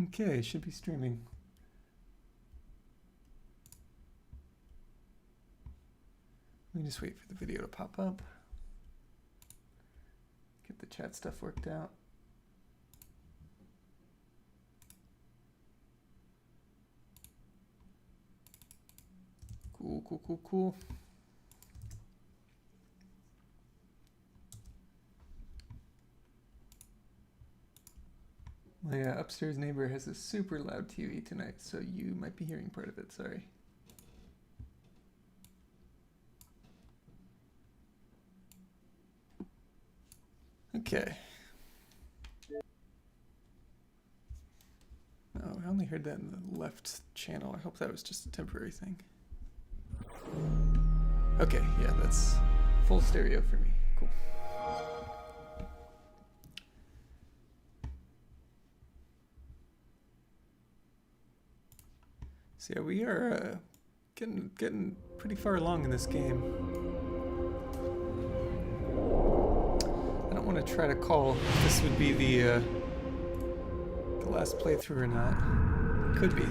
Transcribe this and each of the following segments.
Okay, should be streaming. Let me just wait for the video to pop up. Get the chat stuff worked out. Cool, cool, cool, cool. My upstairs neighbor has a super loud TV tonight, so you might be hearing part of it, sorry. Okay. Oh, I only heard that in the left channel. I hope that was just a temporary thing. Okay, yeah, that's full stereo for me. Cool. So yeah, we are getting pretty far along in this game. I don't want to try to call if this would be the last playthrough or not. Could be.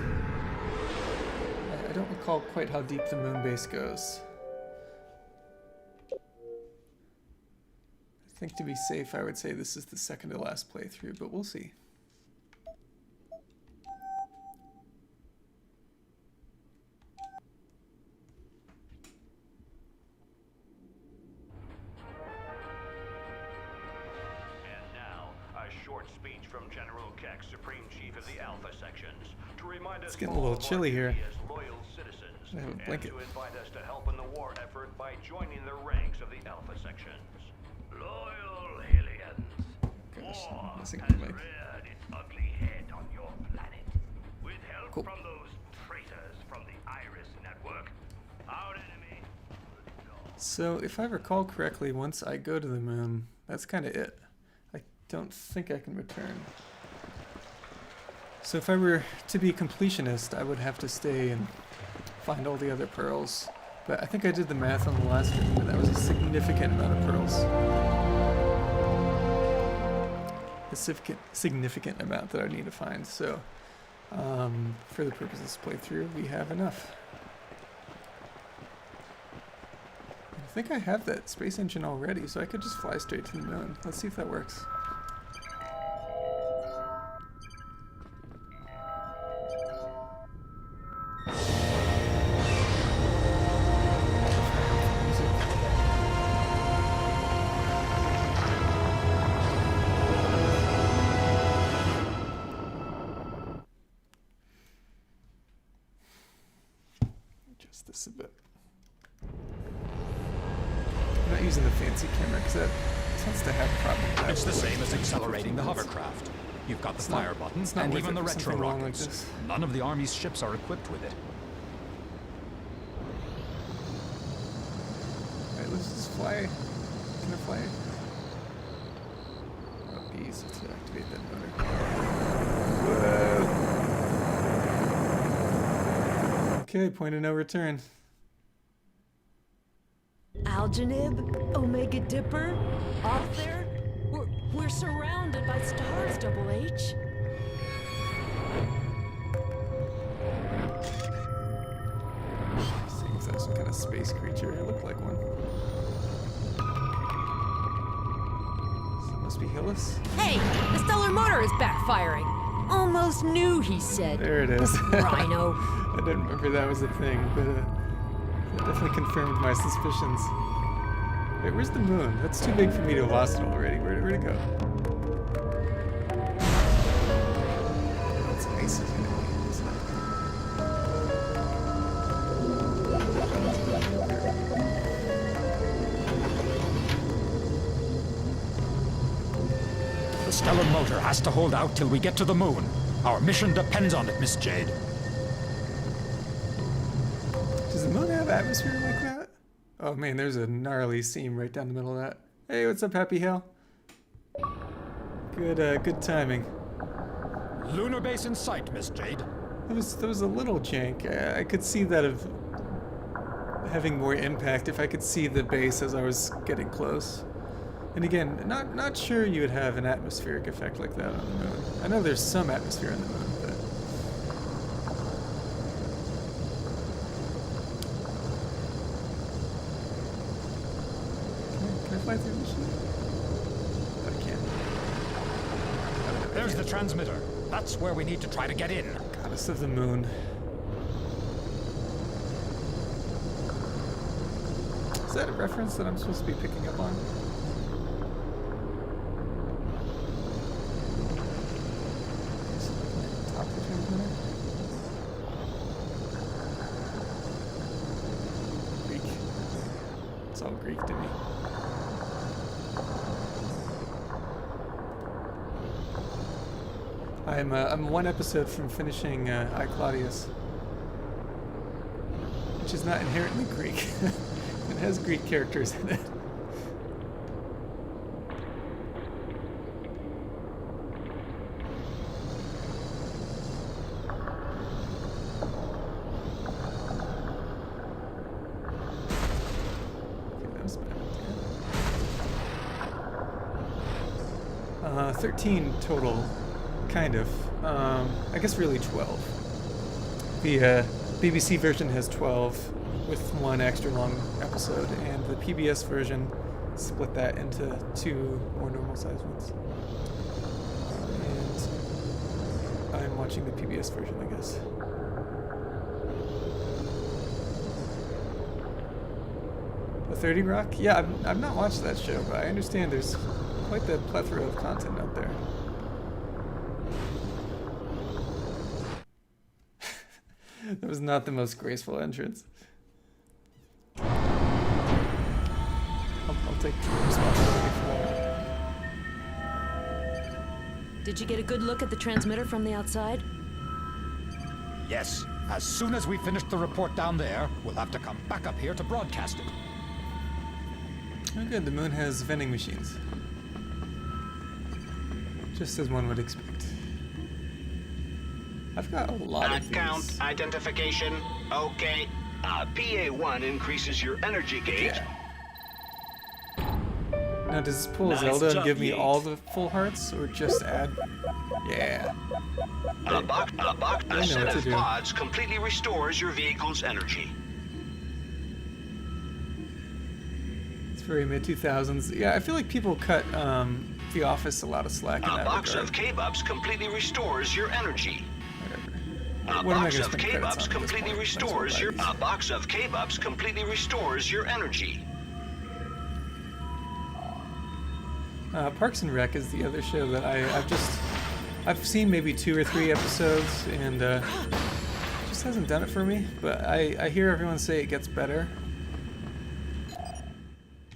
I don't recall quite how deep the moon base goes. I think to be safe, I would say this is the second to last playthrough, but we'll see. It's getting a little chilly here. I have a blanket. To invite us to help in the war effort by joining the ranks of the Alpha sections. Loyal aliens. Gosh, War I'm has missing the mic. reared its ugly head on your planet. With help Cool. from those traitors from the Iris Network, our enemy. So, if I recall correctly, once I go to the moon, that's kind of it. I don't think I can return. So if I were to be completionist, I would have to stay and find all the other pearls. But I think I did the math on the last video, and that was a significant amount of pearls. A significant amount that I need to find. So for the purpose of this playthrough, we have enough. I think I have that space engine already, so I could just fly straight to the moon. Let's see if that works. This a bit. I'm not using the fancy camera because that tends to have problems. It's the same as accelerating the hovercraft. You've got the fire button and even the retro rockets. Like None of the Army's ships are equipped with it. Alright, let's just fly. Can I fly? Oh, geez, let's activate that motor. Whoa! Okay, point of no return. Algenib? Omega Dipper? Off there? We're surrounded by stars, Double H. Seems like some kind of space creature. It looked like one. So it must be Hillis. Hey! The stellar motor is backfiring! Almost knew, he said. There it is. Rhino. I didn't remember that was a thing, but it definitely confirmed my suspicions. Wait, where's the moon? That's too big for me to have lost it already. Where'd it go? That's ice, isn't it? The stellar motor has to hold out till we get to the moon. Our mission depends on it, Miss Jade. Does the moon have atmosphere like that? Oh man, there's a gnarly seam right down the middle of that. Hey, what's up, Happy Hale? Good timing. Lunar base in sight, Miss Jade. There was a little jank. I could see that of having more impact if I could see the base as I was getting close. And again, not sure you would have an atmospheric effect like that on the moon. I know there's some atmosphere on the moon. fly through the ship? But I can't. There's the transmitter. That's where we need to try to get in. Goddess of the moon. Is that a reference that I'm supposed to be picking up on? Top of the transmitter? Greek. It's all Greek to me. I'm one episode from finishing I, Claudius, which is not inherently Greek. It has Greek characters in it. Okay, that was bad. 13 total. Kind of. I guess really 12. The BBC version has 12 with one extra long episode, and the PBS version split that into 2 more normal sized ones. And I'm watching the PBS version, I guess. The 30 Rock? Yeah, I've not watched that show, but I understand there's quite the plethora of content out there. That was not the most graceful entrance. I'll take responsibility for that. Did you get a good look at the transmitter from the outside? Yes. As soon as we finish the report down there, we'll have to come back up here to broadcast it. Oh good, the moon has vending machines. Just as one would expect. I've got a lot of Account these. identification. Okay. PA1 increases your energy gauge. Yeah. Now does this pull Nice Zelda and job, give me Yates. all the full hearts, or just add? Yeah. A I know set what to of do. pods completely restores your vehicle's energy. It's very mid-2000s. Yeah, I feel like people cut The Office a lot of slack in A that box regard. of K-Bups completely restores your energy. Whatever. A What am I box gonna of spend credits on K-Bups at this completely point? Might as well restores buy your these. A box of K-Bups completely restores your energy. Parks and Rec is the other show that I've seen maybe 2 or 3 episodes, and it just hasn't done it for me. But I hear everyone say it gets better.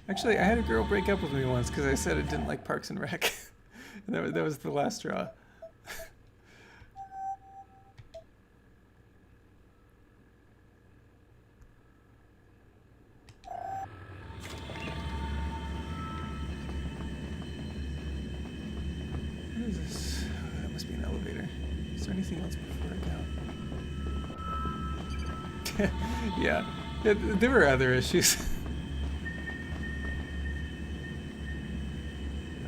Actually, I had a girl break up with me once because I said I didn't like Parks and Rec. And that was the last straw. What is this? Oh, that must be an elevator. Is there anything else before I go? Yeah, there were other issues.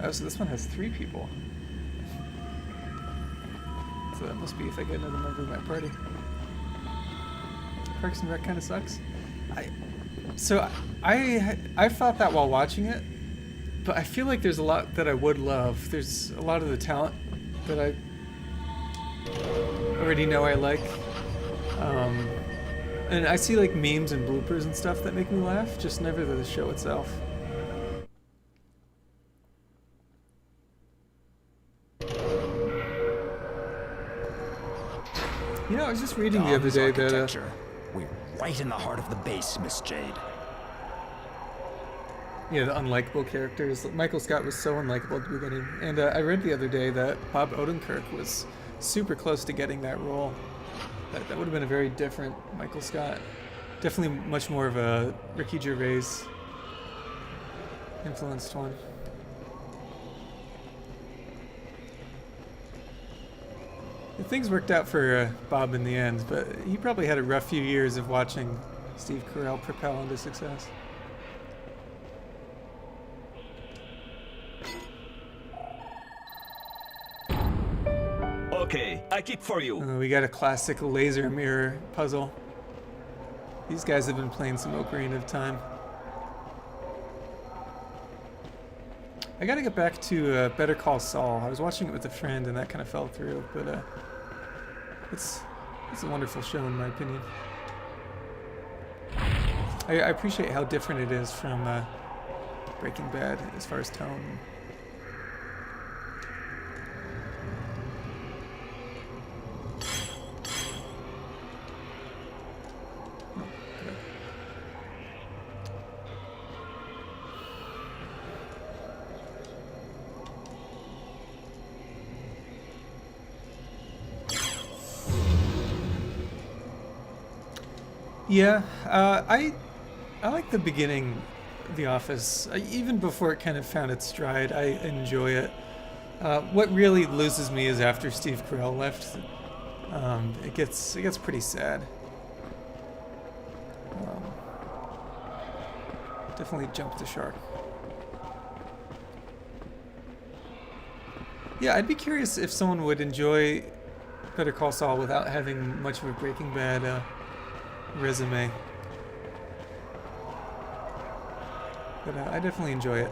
Oh, so this one has 3 people. So that must be if I get another member of my party. Parks and Rec kind of sucks. I thought that while watching it, but I feel like there's a lot that I would love. There's a lot of the talent that I already know I like. And I see like memes and bloopers and stuff that make me laugh, just never the show itself. You know, I was just reading the other Dom's day that architecture. We're right in the heart of the base, Miss Jade. yeah, the unlikable characters. Michael Scott was so unlikable at the beginning, and I read the other day that Bob Odenkirk was super close to getting that role. That would have been a very different Michael Scott. Definitely much more of a Ricky Gervais influenced one. Things worked out for Bob in the end, but he probably had a rough few years of watching Steve Carell propel into success. Okay, I keep for you. We got a classic laser mirror puzzle. These guys have been playing some Ocarina of Time. I gotta get back to Better Call Saul. I was watching it with a friend and that kind of fell through, but it's a wonderful show in my opinion. I appreciate how different it is from Breaking Bad as far as tone. Oh, good. Yeah, I like the beginning of The Office. Even before it kind of found its stride, I enjoy it. What really loses me is after Steve Carell left. It gets pretty sad. Definitely jumped the shark. Yeah, I'd be curious if someone would enjoy Better Call Saul without having much of a Breaking Bad resume. But I definitely enjoy it.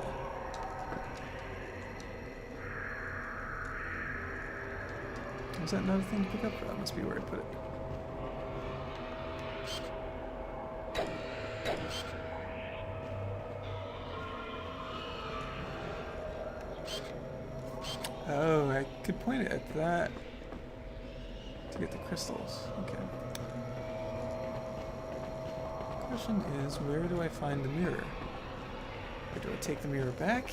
Is that another thing to pick up? That must be where I put it. Oh, I could point it at that to get the crystals. Okay. Question is, where do I find the mirror? Or do I take the mirror back?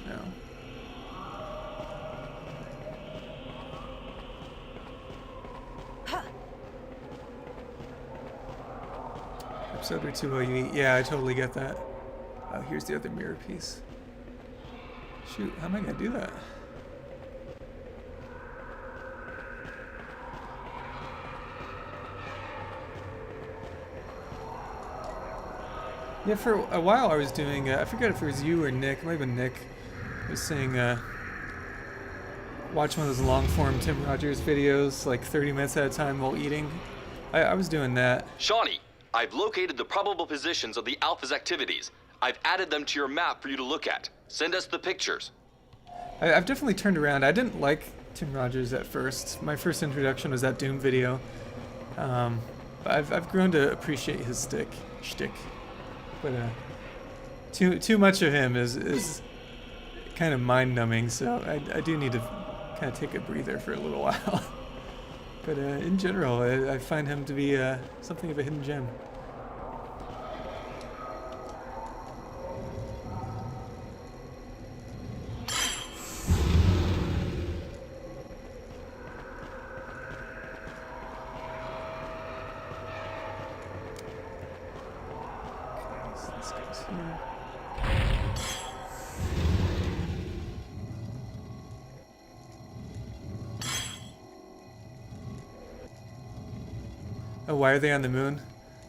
No. Episode or two while you eat. Yeah, I totally get that. Oh, here's the other mirror piece. Shoot, how am I gonna do that? Yeah, for a while I was doing, I forget if it was you or Nick, it might have been Nick, was saying, watch one of those long-form Tim Rogers videos, like 30 minutes at a time while eating. I was doing that. Shawnee, I've located the probable positions of the Alpha's activities. I've added them to your map for you to look at. Send us the pictures. I've definitely turned around. I didn't like Tim Rogers at first. My first introduction was that Doom video. I've grown to appreciate his shtick. But too much of him is kind of mind-numbing, so I do need to kind of take a breather for a little while. But in general, I find him to be something of a hidden gem. Oh, why are they on the moon?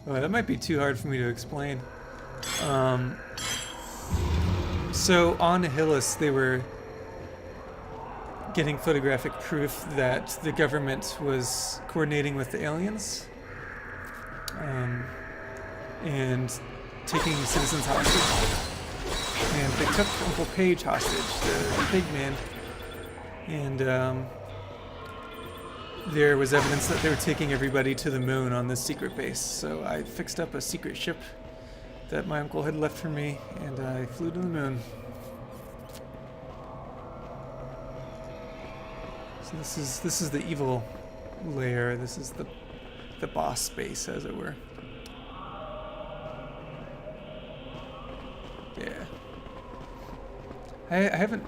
Oh, that might be too hard for me to explain. So on Hillis, they were getting photographic proof that the government was coordinating with the aliens and taking citizens hostage. And they took Uncle Page hostage, the pig man, and there was evidence that they were taking everybody to the moon on this secret base. So I fixed up a secret ship that my uncle had left for me, and I flew to the moon. So this is the evil layer. This is the boss space, as it were. Yeah. I haven't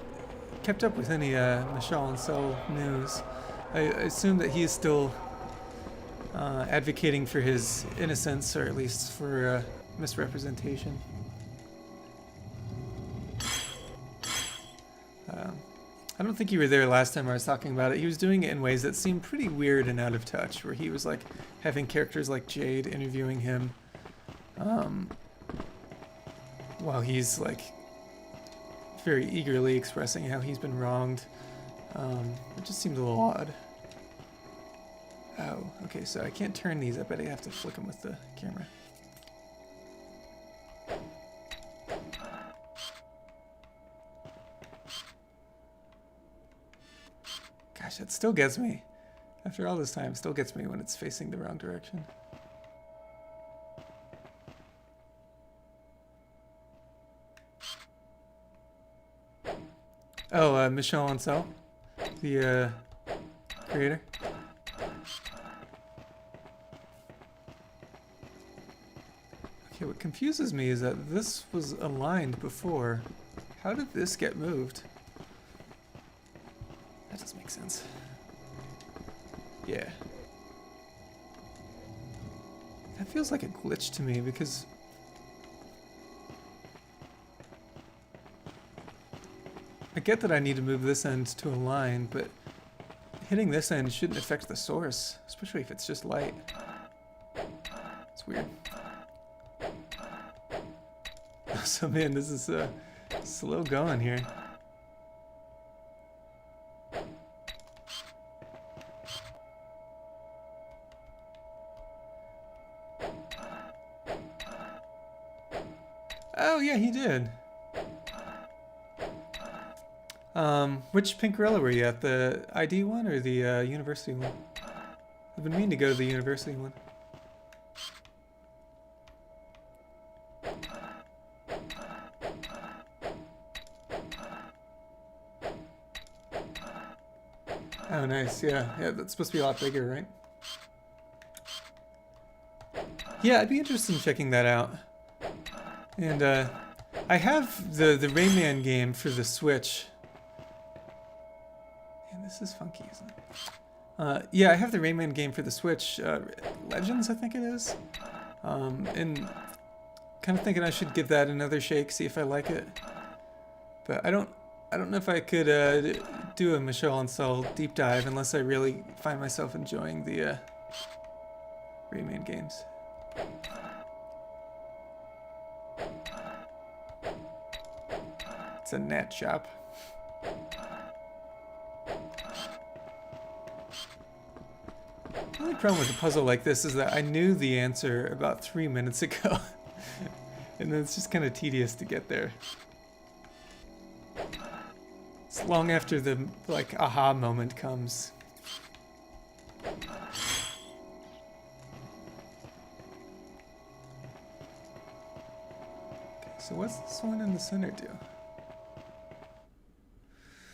kept up with any Michel Ancel news. I assume that he is still advocating for his innocence, or at least for misrepresentation. I don't think you were there last time I was talking about it. He was doing it in ways that seemed pretty weird and out of touch, where he was like having characters like Jade interviewing him while he's like very eagerly expressing how he's been wronged. It just seemed a little odd. Oh, okay, so I can't turn these. I bet I have to flick them with the camera. Gosh, it still gets me. After all this time, it still gets me when it's facing the wrong direction. Oh, Michel Ancel, the creator. Okay, what confuses me is that this was aligned before. How did this get moved? That doesn't make sense. Yeah. That feels like a glitch to me because I get that I need to move this end to align, but hitting this end shouldn't affect the source, especially if it's just light. It's weird. So man, this is slow going here. Oh yeah, he did. Which pink gorilla were you at? The ID one or the university one? I've been meaning to go to the university one. Oh, nice. Yeah, that's supposed to be a lot bigger, right? Yeah, I'd be interested in checking that out. And I have the Rayman game for the Switch. And this is funky, isn't it? Yeah, I have the Rayman game for the Switch. Legends, I think it is. And kind of thinking I should give that another shake, see if I like it. But I don't know if I could do a Michel Ancel deep dive unless I really find myself enjoying the Rayman games. It's a net shop. The only problem with a puzzle like this is that I knew the answer about 3 minutes ago. And then it's just kind of tedious to get there. It's long after the, like, aha moment comes. Okay, so what's this one in the center do?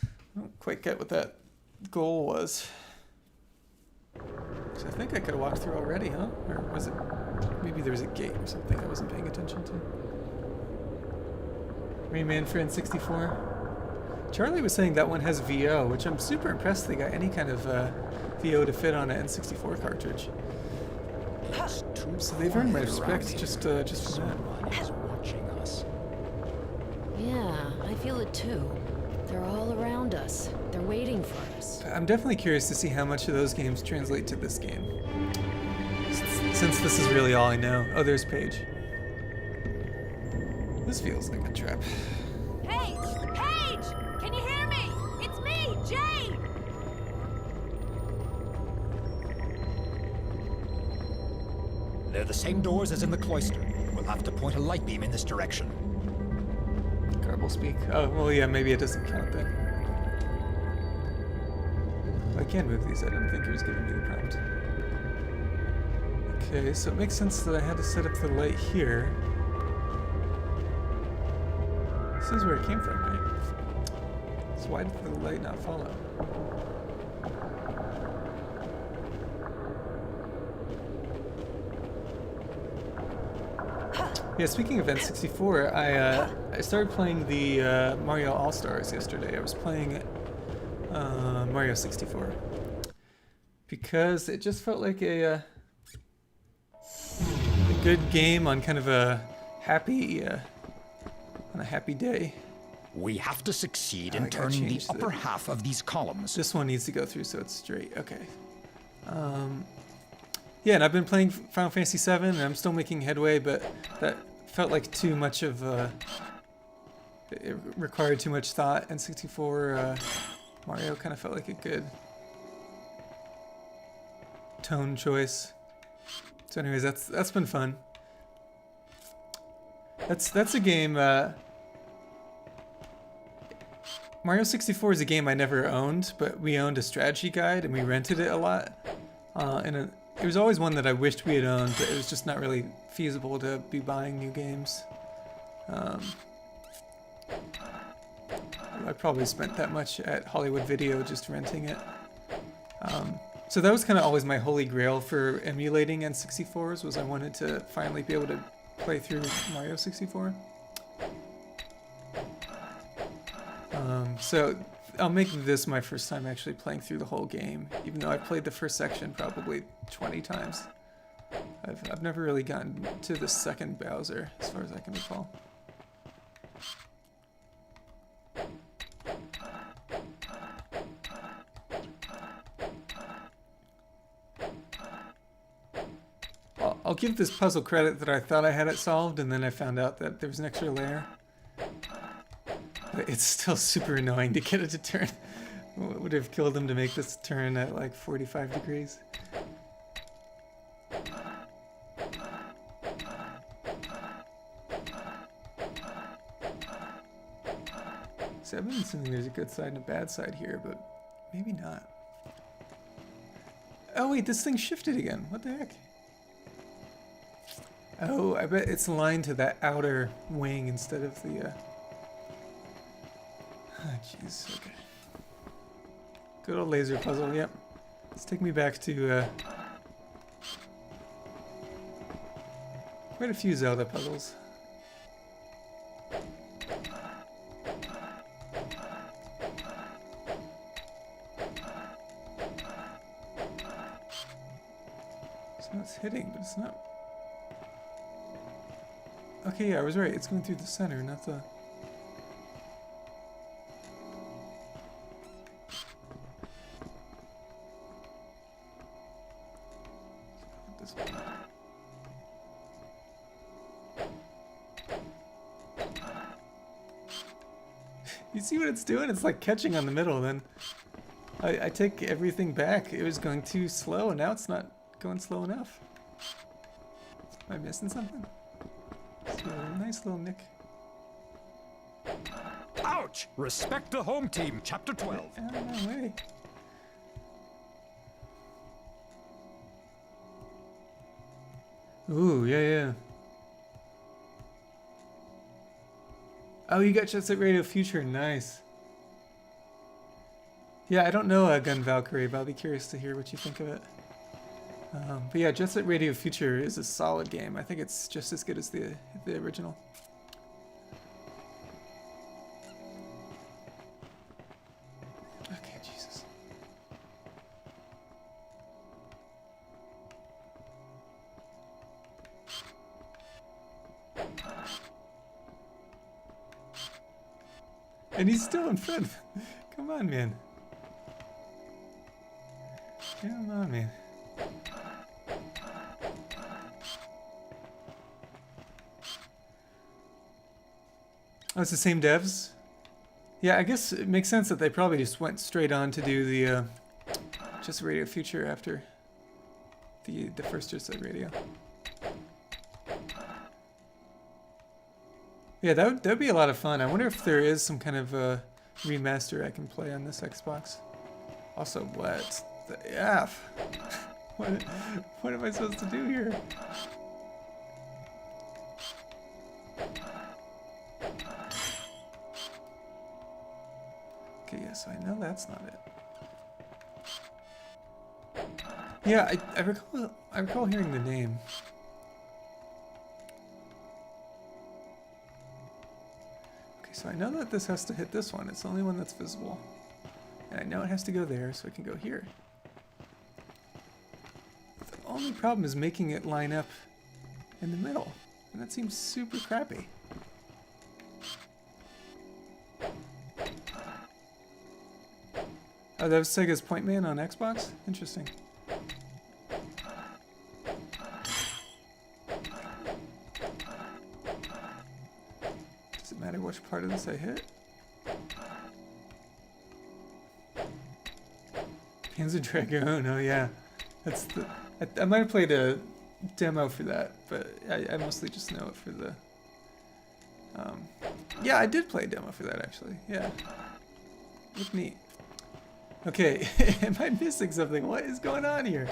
I don't quite get what that goal was. 'Cause I think I could have walked through already, huh? Or was it... maybe there was a gate or something I wasn't paying attention to. Rayman for N64. Charlie was saying that one has VO, which I'm super impressed they got any kind of VO to fit on an N64 cartridge. So they've earned my respect just for that. Someone is watching us. Yeah, I feel it too. They're all around us. They're waiting for us. I'm definitely curious to see how much of those games translate to this game. Since this is really all I know. Oh, there's Paige. This feels like a trap. Paige! Paige! Can you hear me? It's me, Jane! They're the same doors as in the cloister. We'll have to point a light beam in this direction. Garble speak. Oh, well, yeah, maybe it doesn't count then. I can move these. I didn't think it was giving me the prompt. Okay, so it makes sense that I had to set up the light here. This is where it came from, right? So why did the light not follow? Yeah, speaking of N64, I started playing the Mario All-Stars yesterday. I was playing Mario 64 because it just felt like a good game on kind of a happy on a happy day. We have to succeed I in gotta turning the change upper half of these columns. This one needs to go through so it's straight. Okay. Yeah, and I've been playing Final Fantasy 7 and I'm still making headway, but that felt like too much of it required too much thought. And 64 Mario kind of felt like a good tone choice. So anyways, that's been fun. That's a game Mario 64 is a game I never owned, but we owned a strategy guide and we rented it a lot. It was always one that I wished we had owned, but it was just not really feasible to be buying new games. I probably spent that much at Hollywood Video just renting it. So that was kind of always my holy grail for emulating N64s, was I wanted to finally be able to play through Mario 64. So I'll make this my first time actually playing through the whole game, even though I've played the first section probably 20 times. I've never really gotten to the second Bowser, as far as I can recall. I'll give this puzzle credit that I thought I had it solved, and then I found out that there was an extra layer. But it's still super annoying to get it to turn. What would have killed him to make this turn at like 45 degrees? So I've been assuming there's a good side and a bad side here, but maybe not. Oh wait, this thing shifted again. What the heck? Oh, I bet it's aligned to that outer wing instead of the, Ah, jeez, okay. Good old laser puzzle, yep. Let's take me back to, quite a few Zelda puzzles. So it's hitting, but it's not... Okay, yeah, I was right. It's going through the center, not the... This one. You see what it's doing? It's like catching on the middle, then I take everything back. It was going too slow, and now it's not going slow enough. Am I missing something? So, nice little nick. Ouch! Respect the home team, Chapter 12. No way. Ooh, yeah. Oh, you got Jet Set Radio Future, nice. Yeah, I don't know Gun Valkyrie, but I'll be curious to hear what you think of it. But yeah, Jet Set Radio Future is a solid game. I think it's just as good as the original. Okay, Jesus. And he's still in front. Come on, man. Come on, man. Oh, it's the same devs? Yeah, I guess it makes sense that they probably just went straight on to do the Just Radio Future after the first Just Radio. Yeah, that would be a lot of fun. I wonder if there is some kind of remaster I can play on this Xbox. Also, what the F? What am I supposed to do here? Okay, yeah, so I know that's not it. Yeah, I recall hearing the name. Okay, so I know that this has to hit this one. It's the only one that's visible. And I know it has to go there, so it can go here. The only problem is making it line up in the middle. And that seems super crappy. Oh, that was Sega's Point Man on Xbox? Interesting. Does it matter which part of this I hit? Panzer Dragoon, oh yeah. That's the... I might have played a demo for that, but I mostly just know it for the... yeah, I did play a demo for that, actually, yeah. Look neat. Okay, am I missing something? What is going on here?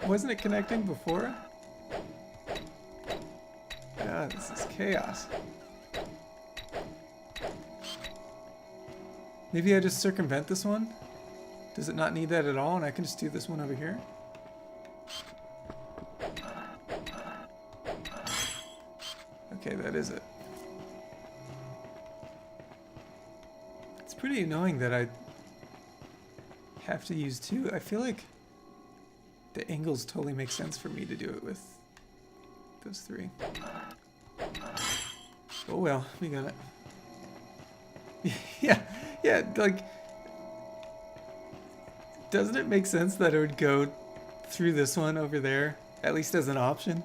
Wasn't it connecting before? Ah, this is chaos. Maybe I just circumvent this one? Does it not need that at all and I can just do this one over here? Okay, that is it. It's pretty annoying that I have to use two. I feel like the angles totally make sense for me to do it with those three. Oh well, we got it. Yeah, like, doesn't it make sense that it would go through this one over there, at least as an option?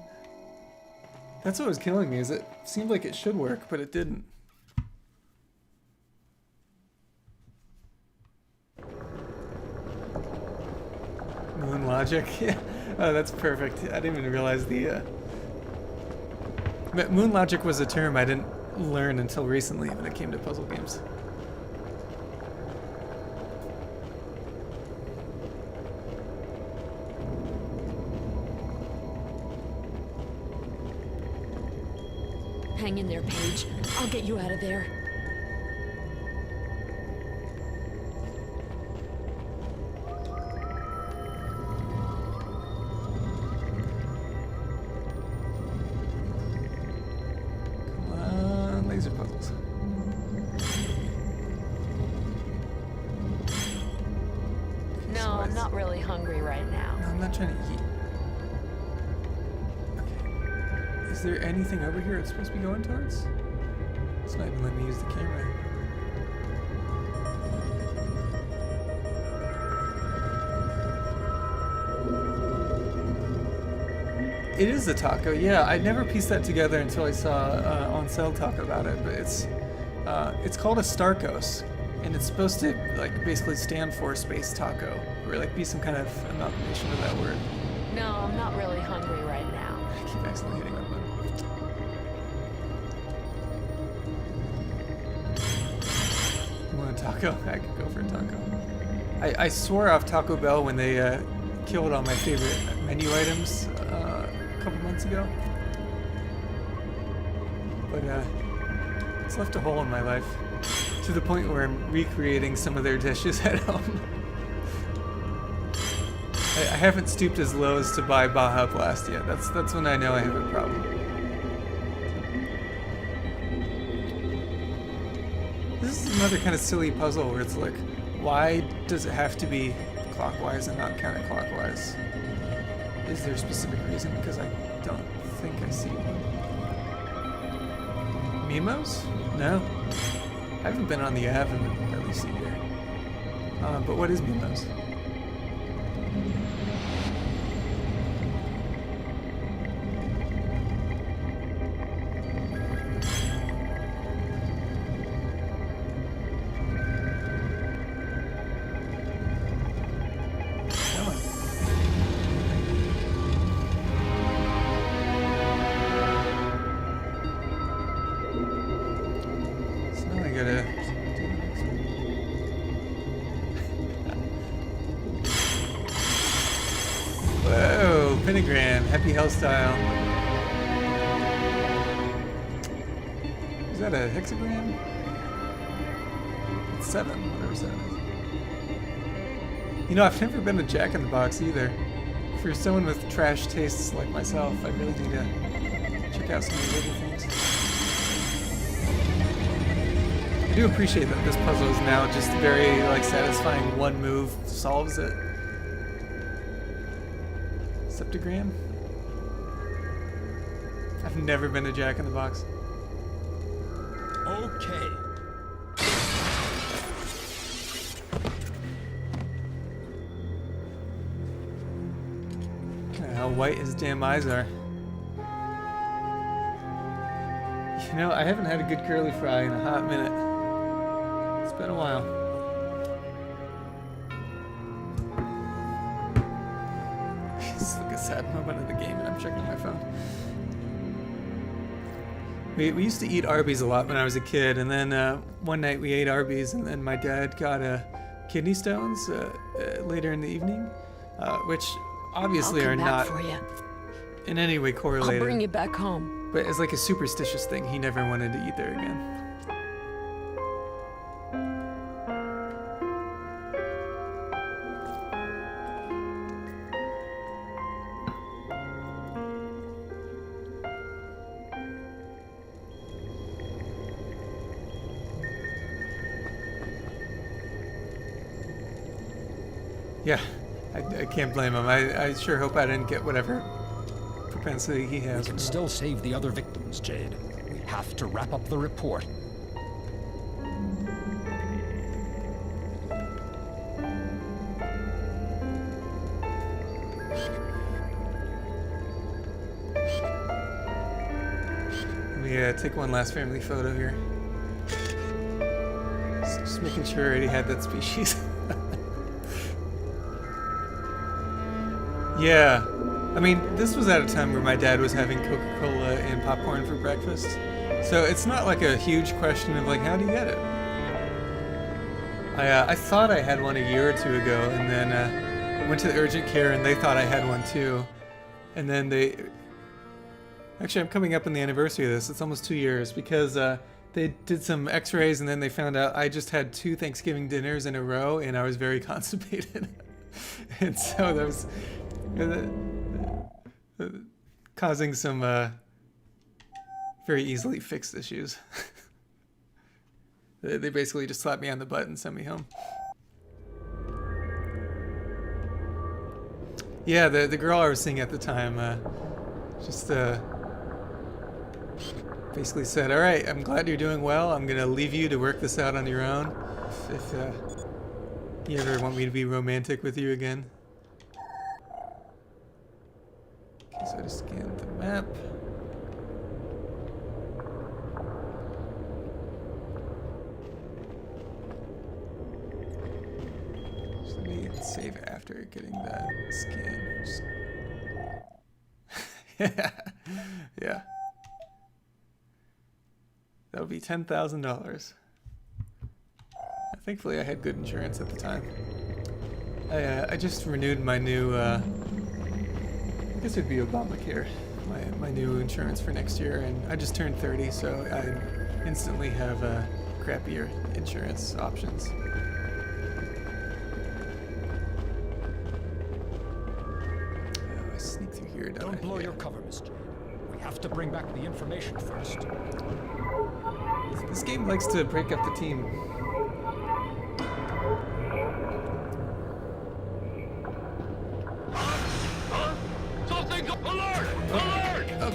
That's what was killing me, is it seemed like it should work, but it didn't. Moon logic, yeah. Oh, that's perfect. I didn't even realize the moon logic was a term I didn't learn until recently when it came to puzzle games. Hang in there, Paige. I'll get you out of there. Come on, laser puzzles. No, I'm not really hungry right now. No, I'm not trying to eat. Is there anything over here it's supposed to be going towards? It's not even letting me use the camera. It is a taco, yeah. I never pieced that together until I saw On Sale talk about it, but it's called a Starkos, and it's supposed to like basically stand for space taco, or like be some kind of amalgamation of that word. No, I'm not really hungry right now. I keep accidentally hitting that button. You want a taco? I could go for a taco. I swore off Taco Bell when they killed all my favorite menu items a couple months ago. But it's left a hole in my life to the point where I'm recreating some of their dishes at home. I haven't stooped as low as to buy Baja Blast yet. That's when I know I have a problem. This is another kind of silly puzzle where it's like, why does it have to be clockwise and not counterclockwise? Is there a specific reason? Because I don't think I see one. Mimos? No. I haven't been on the Ave in at least a year. But what is Mimos? Whoa, pentagram, happy hellstyle. Is that a hexagram? It's 7, whatever 7 is. You know, I've never been to Jack in the Box either. For someone with trash tastes like myself, I really need to check out some of these other things. I do appreciate that this puzzle is now just very like satisfying. One move solves it. Septagram? I've never been to Jack in the Box. Okay. How white his damn eyes are. You know, I haven't had a good curly fry in a hot minute. It's been a while. It's like a sad moment of the game and I'm checking my phone. We used to eat Arby's a lot when I was a kid, and then one night we ate Arby's, and then my dad got kidney stones later in the evening, which obviously I'll are come back not for you. in any way correlated. I'll bring you back home. But as like a superstitious thing, he never wanted to eat there again. Yeah, I can't blame him. I sure hope I didn't get whatever propensity he We has. can still save the other victims, Jade. We have to wrap up the report. Let me take one last family photo here. Just making sure I already had that species. Yeah, I mean, this was at a time where my dad was having Coca-Cola and popcorn for breakfast, so it's not like a huge question of like, how do you get it? I thought I had one a year or two ago, and then went to the urgent care, and they thought I had one too, and then actually, I'm coming up on the anniversary of this. It's almost 2 years because they did some X-rays, and then they found out I just had 2 Thanksgiving dinners in a row, and I was very constipated, and so there was. Causing some very easily fixed issues. They basically just slapped me on the butt and sent me home. Yeah, the girl I was seeing at the time just basically said, "All right, I'm glad you're doing well. I'm gonna leave you to work this out on your own. If you ever want me to be romantic with you again." So I just scanned the map. So let me save after getting that scan. Yeah. Yeah. That'll be $10,000. Thankfully I had good insurance at the time. I just renewed my new I guess it'd be Obamacare, my new insurance for next year, and I just turned 30, so I instantly have crappier insurance options. Oh, I sneak through here, don't I? Don't blow Yeah. your cover, Miss Jade. We have to bring back the information first. This game likes to break up the team.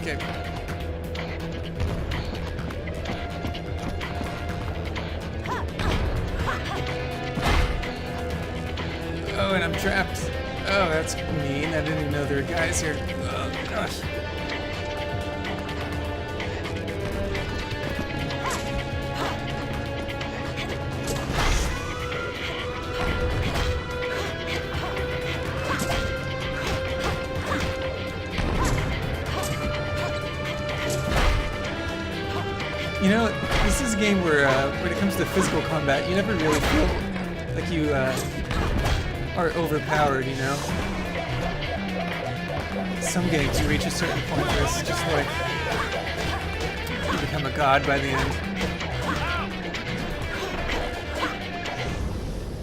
Okay. Oh, and I'm trapped. Oh, that's mean. I didn't even know there were guys here. Oh, gosh. You know, this is a game where, when it comes to physical combat, you never really feel like you are overpowered, you know? Some games you reach a certain point where it's just like you become a god by the end.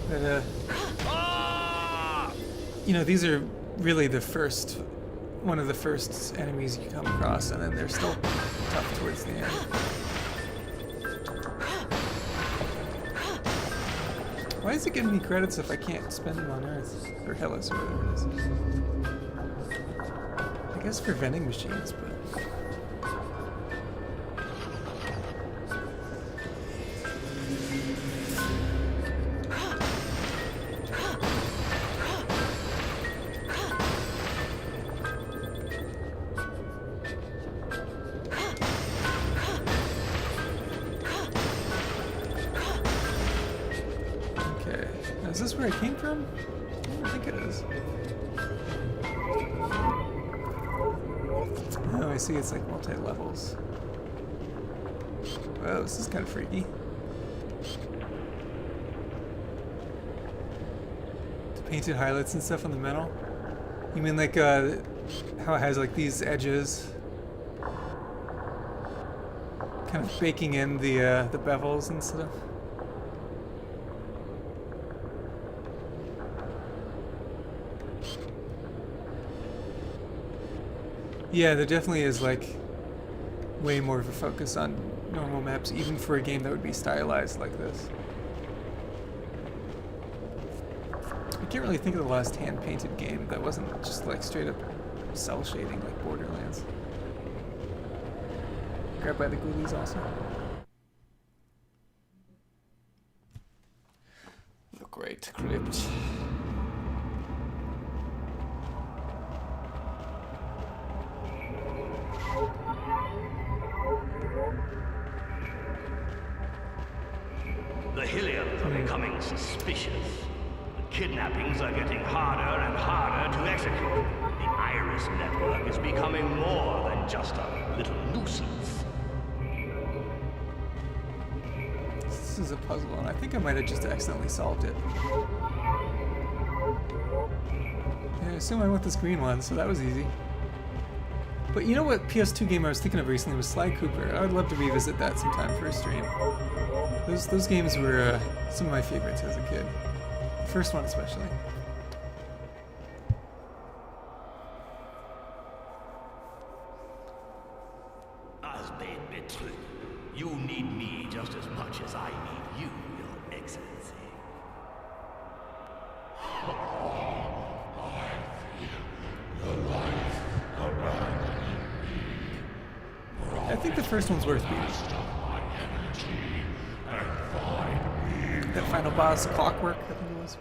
But, you know, these are really one of the first enemies you come across, and then they're still tough towards the end. Why is it giving me credits if I can't spend them on Earth? Or Hellas, or whatever it is. I guess for vending machines, but... Is this where I came from? I don't think it is. Oh, I see. It's like multi-levels. Whoa, this is kind of freaky. The painted highlights and stuff on the metal. You mean like how it has like these edges, kind of baking in the bevels and stuff. Yeah, there definitely is like way more of a focus on normal maps, even for a game that would be stylized like this. I can't really think of the last hand-painted game that wasn't just like straight up cell shading like Borderlands. Grabbed by the ghoulies also. The Great Crypt. The Hillians are becoming suspicious. The kidnappings are getting harder and harder to execute. The Iris network is becoming more than just a little nuisance. This is a puzzle, and I think I might have just accidentally solved it. Yeah, I assume I went this green one, so that was easy. But you know what PS2 game I was thinking of recently was Sly Cooper. I would love to revisit that sometime for a stream. Those games were some of my favorites as a kid. The first one especially. As been betrayed, you need me just as much as I need you, Your Excellency. I think the first one's worth beating. That final boss, Clockwork, I think it was.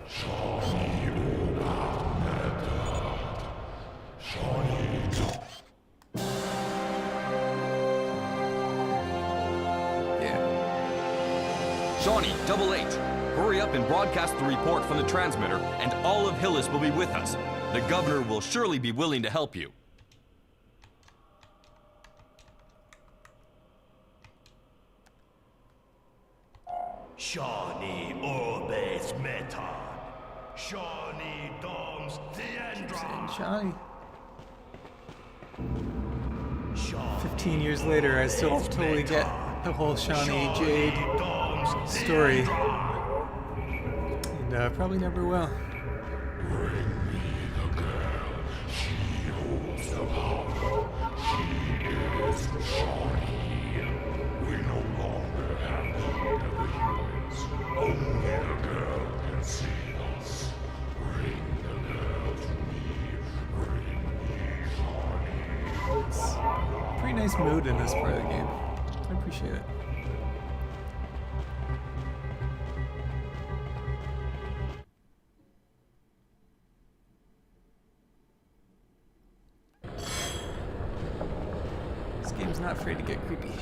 Yeah. Shawnee, 88. Hurry up and broadcast the report from the transmitter, and all of Hillis will be with us. The governor will surely be willing to help you. Shawnee orbes Meton. Shawnee doms And Theandra. Shawnee. Shawnee 15 years later, I still don't totally get the whole Shawnee Jade doms story. Theandra. And probably never will. Pretty nice mood in this part of the game. I appreciate it. This game's not afraid to get creepy.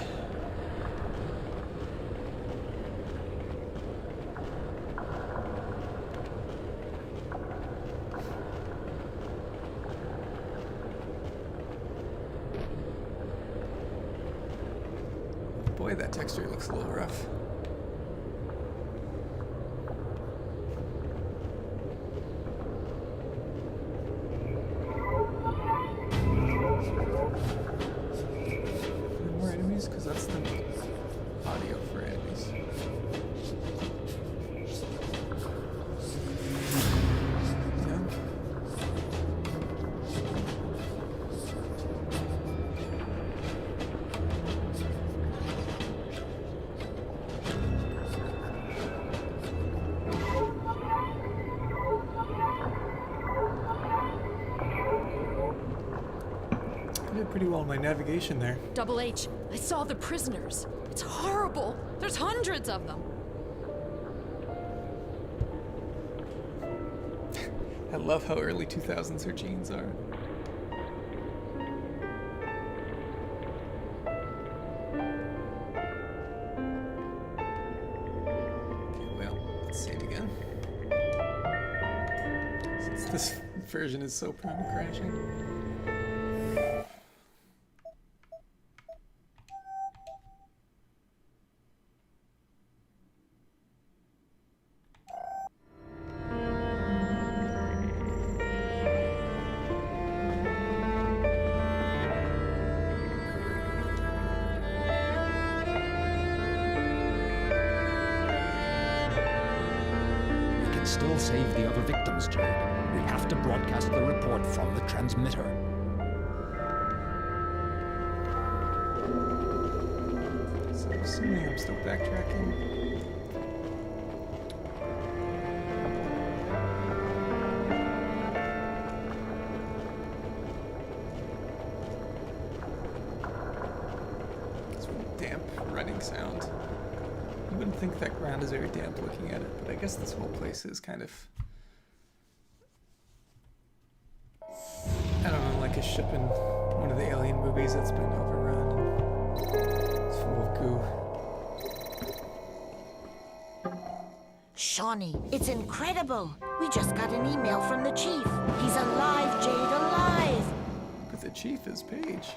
Boy, that texture looks a little rough. More enemies? Because that's the audio for enemies. Yeah. I did pretty well in my navigation there. Double H, I saw the prisoners. It's horrible. There's hundreds of them. I love how early 2000s her jeans are. Okay, well, let's save again. Since this version is so prone to crashing. can still save the other victims, Jade. We have to broadcast the report from the transmitter. So I'm assuming I'm still backtracking. It's really damp running sound. You wouldn't think that ground is very damp looking at it, but I guess this whole place is kind of, I don't know, like a ship in one of the Alien movies that's been overrun and it's full of goo. Shawnee, it's incredible. We just got an email from the chief. He's alive, Jade, alive. But the chief is Paige.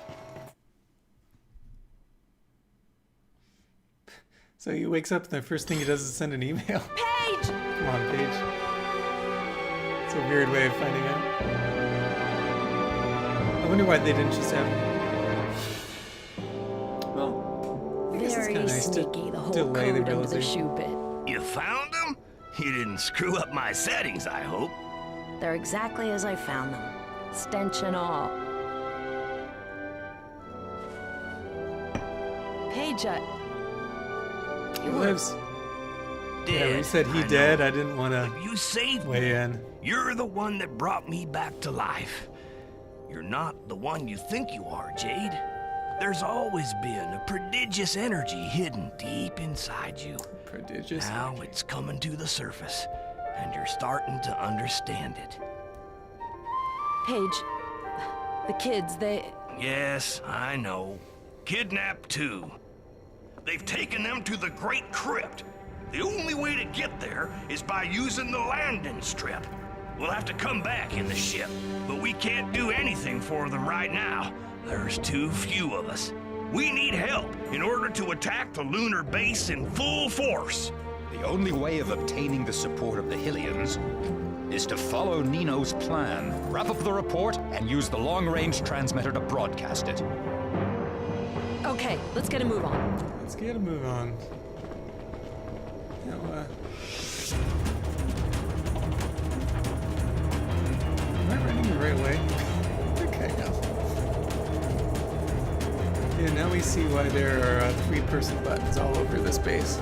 So he wakes up and the first thing he does is send an email. Paige! Come on, Paige. It's a weird way of finding out. I wonder why they didn't just have. Well, I guess it's Very kind of nice sneaky, to the whole delay the code under the realization. shoe bit. You found them? You didn't screw up my settings, I hope. They're exactly as I found them. Stench and all. Paige, He lives. Dead, Yeah, when you said he I know. dead, I didn't want to You saved me. weigh in. You're the one that brought me back to life. You're not the one you think you are, Jade. There's always been a prodigious energy hidden deep inside you. Prodigious. Now it's coming to the surface, and you're starting to understand it. Paige, the kids, they... Yes, I know. Kidnapped too. They've taken them to the Great Crypt. The only way to get there is by using the landing strip. We'll have to come back in the ship, but we can't do anything for them right now. There's too few of us. We need help in order to attack the lunar base in full force. The only way of obtaining the support of the Hylians is to follow Nino's plan, wrap up the report, and use the long-range transmitter to broadcast it. Okay, let's get a move on. Let's get a move on. Now, am I running the right way? Okay, now. Yeah, now we see why there are three-person buttons all over this base.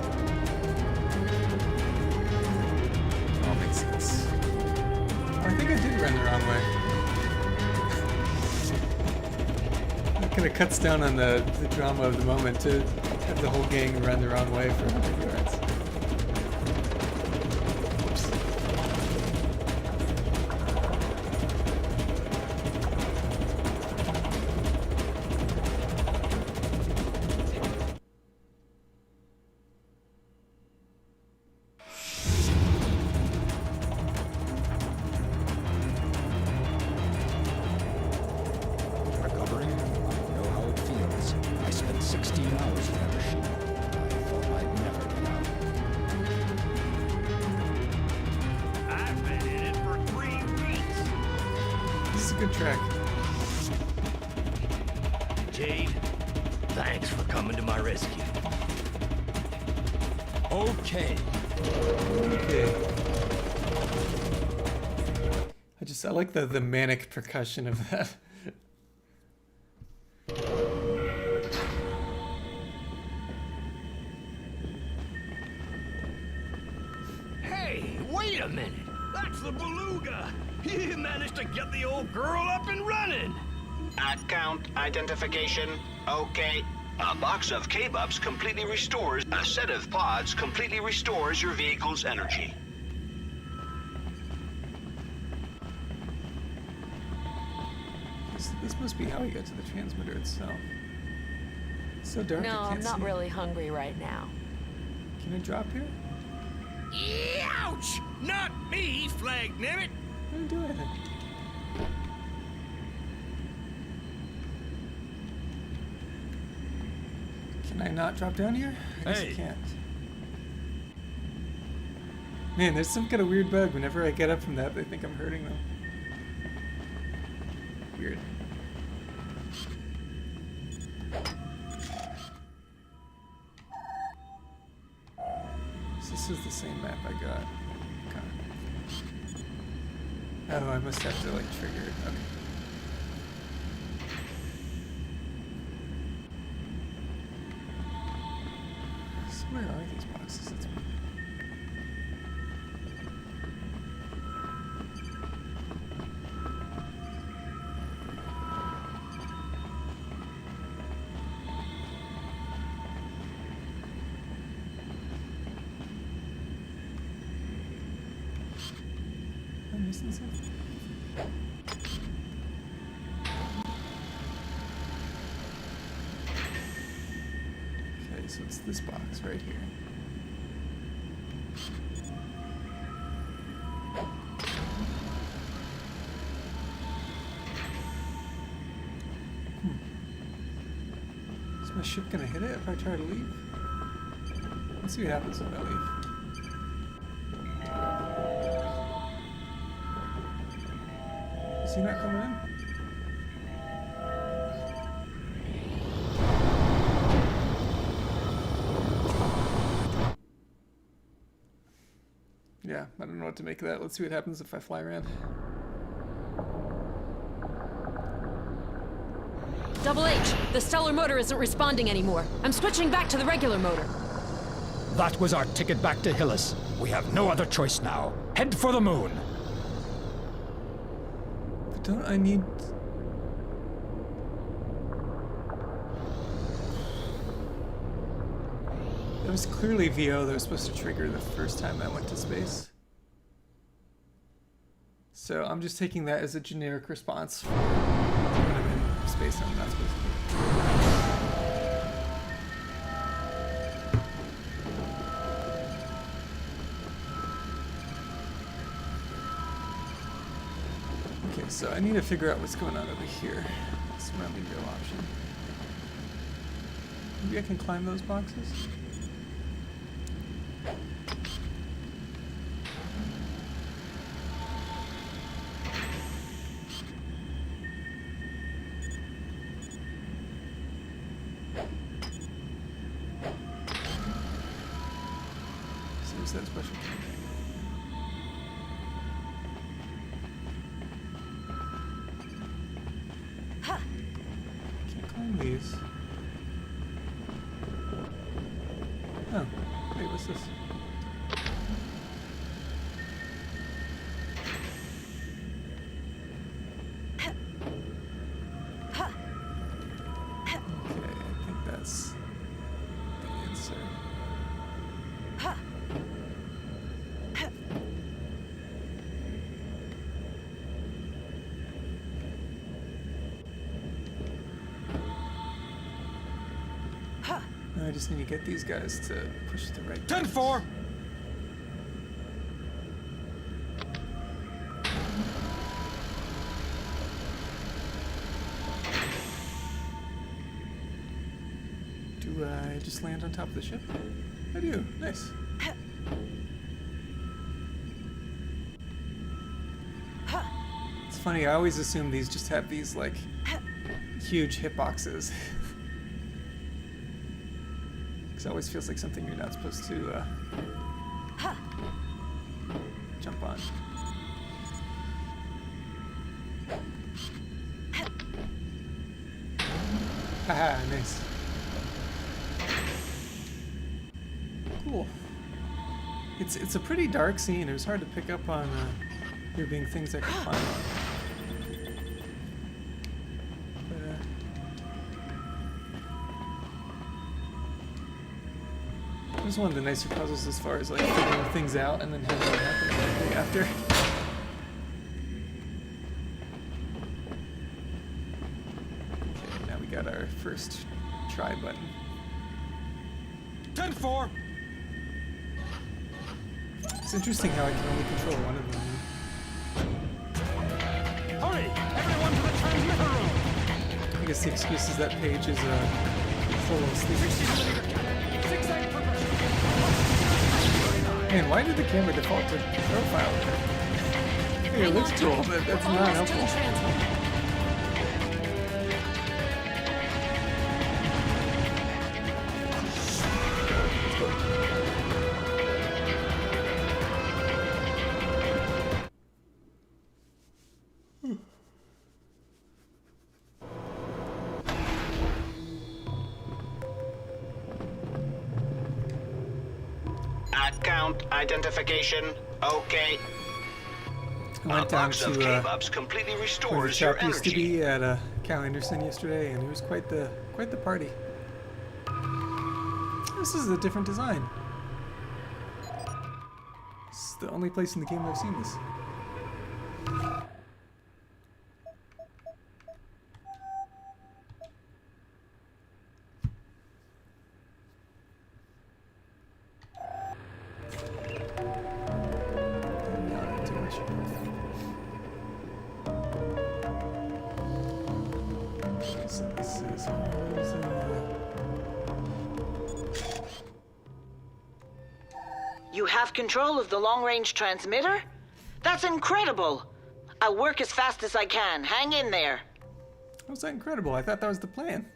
All makes sense. Oh, I think I did run the wrong way. It kind of cuts down on the drama of the moment to have the whole gang run the wrong way for 100 yards. Whoops. Recovering, I know how it feels. I spent 16 hours in that machine. I thought I'd never get out. I've been in it for 3 weeks. This is a good track. Jade, thanks for coming to my rescue. Okay. Okay. I like the manic percussion of that. Hey, wait a minute. That's the beluga. You managed to get the old girl up and running. Account identification. Okay. A box of K-Bups completely restores. A set of pods completely restores your vehicle's energy. This must be how we get to the transmitter itself. It's so dark. No, I I'm can't not see. really hungry right now. Can I drop here? Ouch! Not me, Flag Nibbit. I didn't do anything. Can I not drop down here? I guess I Hey. can't. Man, there's some kind of weird bug. Whenever I get up from that, they think I'm hurting them. Weird. So this is the same map I got. Okay. Oh, I must have to like trigger it. Okay. So where are these boxes? That's weird. Am I missing something? Okay, so it's this box right here. Is my ship gonna hit it if I try to leave? Let's see what happens if I leave. Is he not coming in? Yeah, I don't know what to make of that. Let's see what happens if I fly around. Double H, the stellar motor isn't responding anymore. I'm switching back to the regular motor. That was our ticket back to Hillis. We have no other choice now. Head for the moon. But don't I need... That was clearly VO that was supposed to trigger the first time I went to space. So I'm just taking that as a generic response for when I'm in space I'm not supposed to be. Okay, so I need to figure out what's going on over here. This might be a real option. Maybe I can climb those boxes? So is that special? Can't climb these. Oh, wait, what's this? Okay, I think that's the answer. I just need to get these guys to push the right. 10-4. Do I just land on top of the ship? I do. Nice. It's funny, I always assume these just have these, like, huge hitboxes. Because it always feels like something you're not supposed to jump on. Haha, nice. Cool. It's a pretty dark scene. It was hard to pick up on there being things I could climb on. It was one of the nicer puzzles as far as like figuring things out and then having it happen immediately after. Okay, now we got our first try button. 10-4. It's interesting how I can only control one of them. Hurry! Everyone to the transmitter room! I guess the excuse is that page is full of sleepers. Man, why did the camera default to profile? Hey, it looks cool, but that's not helpful. count identification. Okay. I went down box of to K-Bubs completely where the restores your shop used to energy. be at Cal Anderson yesterday, and it was quite the party. This is a different design. This is the only place in the game I've seen this. Not too much. So this is You have control of the long-range transmitter? That's incredible! I'll work as fast as I can. Hang in there. How's that incredible? I thought that was the plan.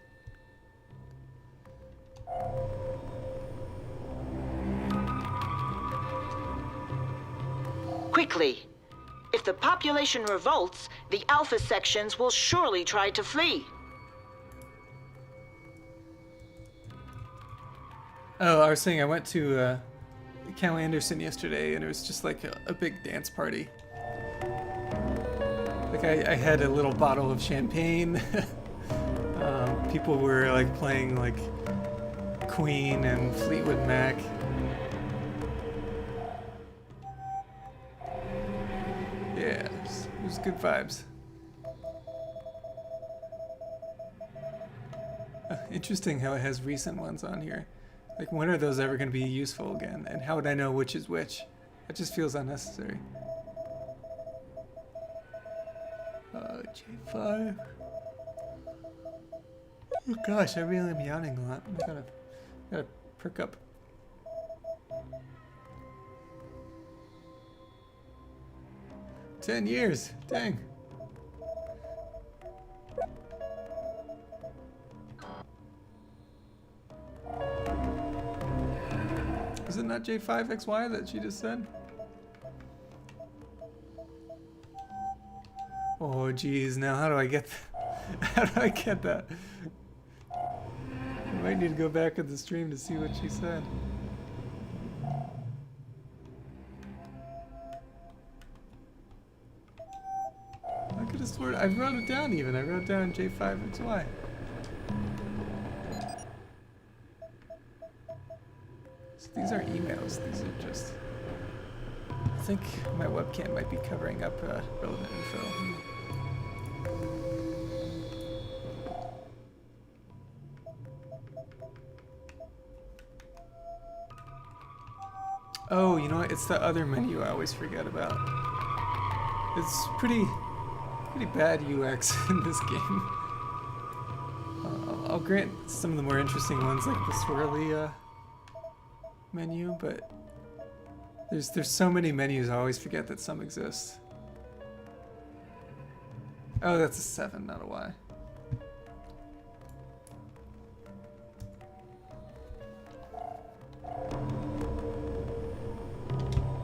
Quickly. If the population revolts, the Alpha sections will surely try to flee. Oh, I was saying I went to Cal Anderson yesterday, and it was just like a big dance party. Like I had a little bottle of champagne. People were like playing like Queen and Fleetwood Mac. Yeah, it was good vibes. Interesting how it has recent ones on here. Like, when are those ever going to be useful again? And how would I know which is which? That just feels unnecessary. J5. Oh gosh, I really am yawning a lot. I gotta perk up. "10 years, dang. Is it not J5XY that she just said? Oh geez, now how do I get how do I get that? I might need to go back at the stream to see what she said. I could have sworn I wrote it down even. I wrote down J5XY. So these aren't emails, these are just... I think my webcam might be covering up relevant info. Oh, you know what? It's the other menu I always forget about. It's pretty bad UX in this game. I'll grant some of the more interesting ones, like the swirly menu, but there's so many menus I always forget that some exist. Oh, that's a 7, not a Y.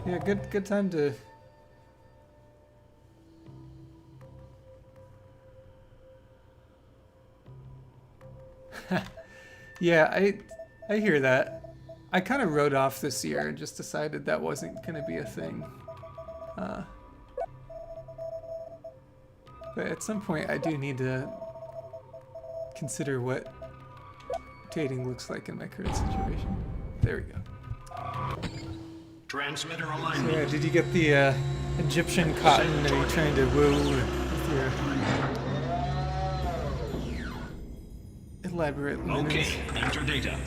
Yeah, good time to... Yeah, I hear that. I kind of wrote off this year and just decided that wasn't going to be a thing. But at some point I do need to consider what dating looks like in my current situation. There we go. Transmitter So alignment. yeah, did you get the Egyptian cotton? Are you trying to woo with your elaborate linens? Okay, enter data.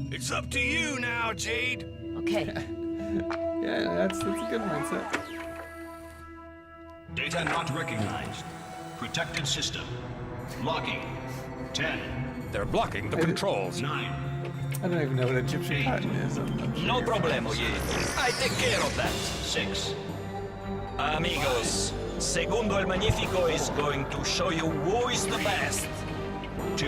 It's up to you now, Jade. Okay. Yeah, that's a good mindset. Data not recognized. Protected system. Locking. 10, They're blocking the controls. 9. I don't even know what Egyptian cotton is. I'm sure No you're- problemo, I take care of that. 6. Amigos, Segundo el Magnifico is going to show you who is the best. 2.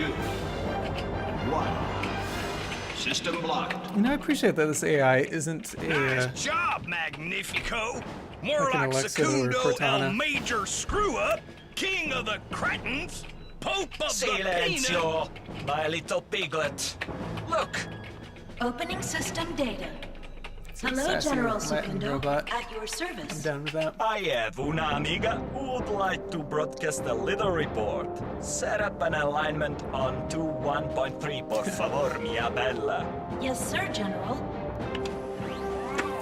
1. System blocked. You know, I appreciate that this AI isn't a. Nice job, Magnifico. More Like an like Alexa or Secundo El Cortana. Major Screw-Up, King of the Cretins, Pope of the Peanuts. Silenzio, my little piglet. Look, Opening system data. Hello, sassy General Latin Sukindo. robot. At your I'm service. down with that. I have una amiga who would like to broadcast a little report. Set up an alignment on 21.3, por favor, mia bella. Yes, sir, General.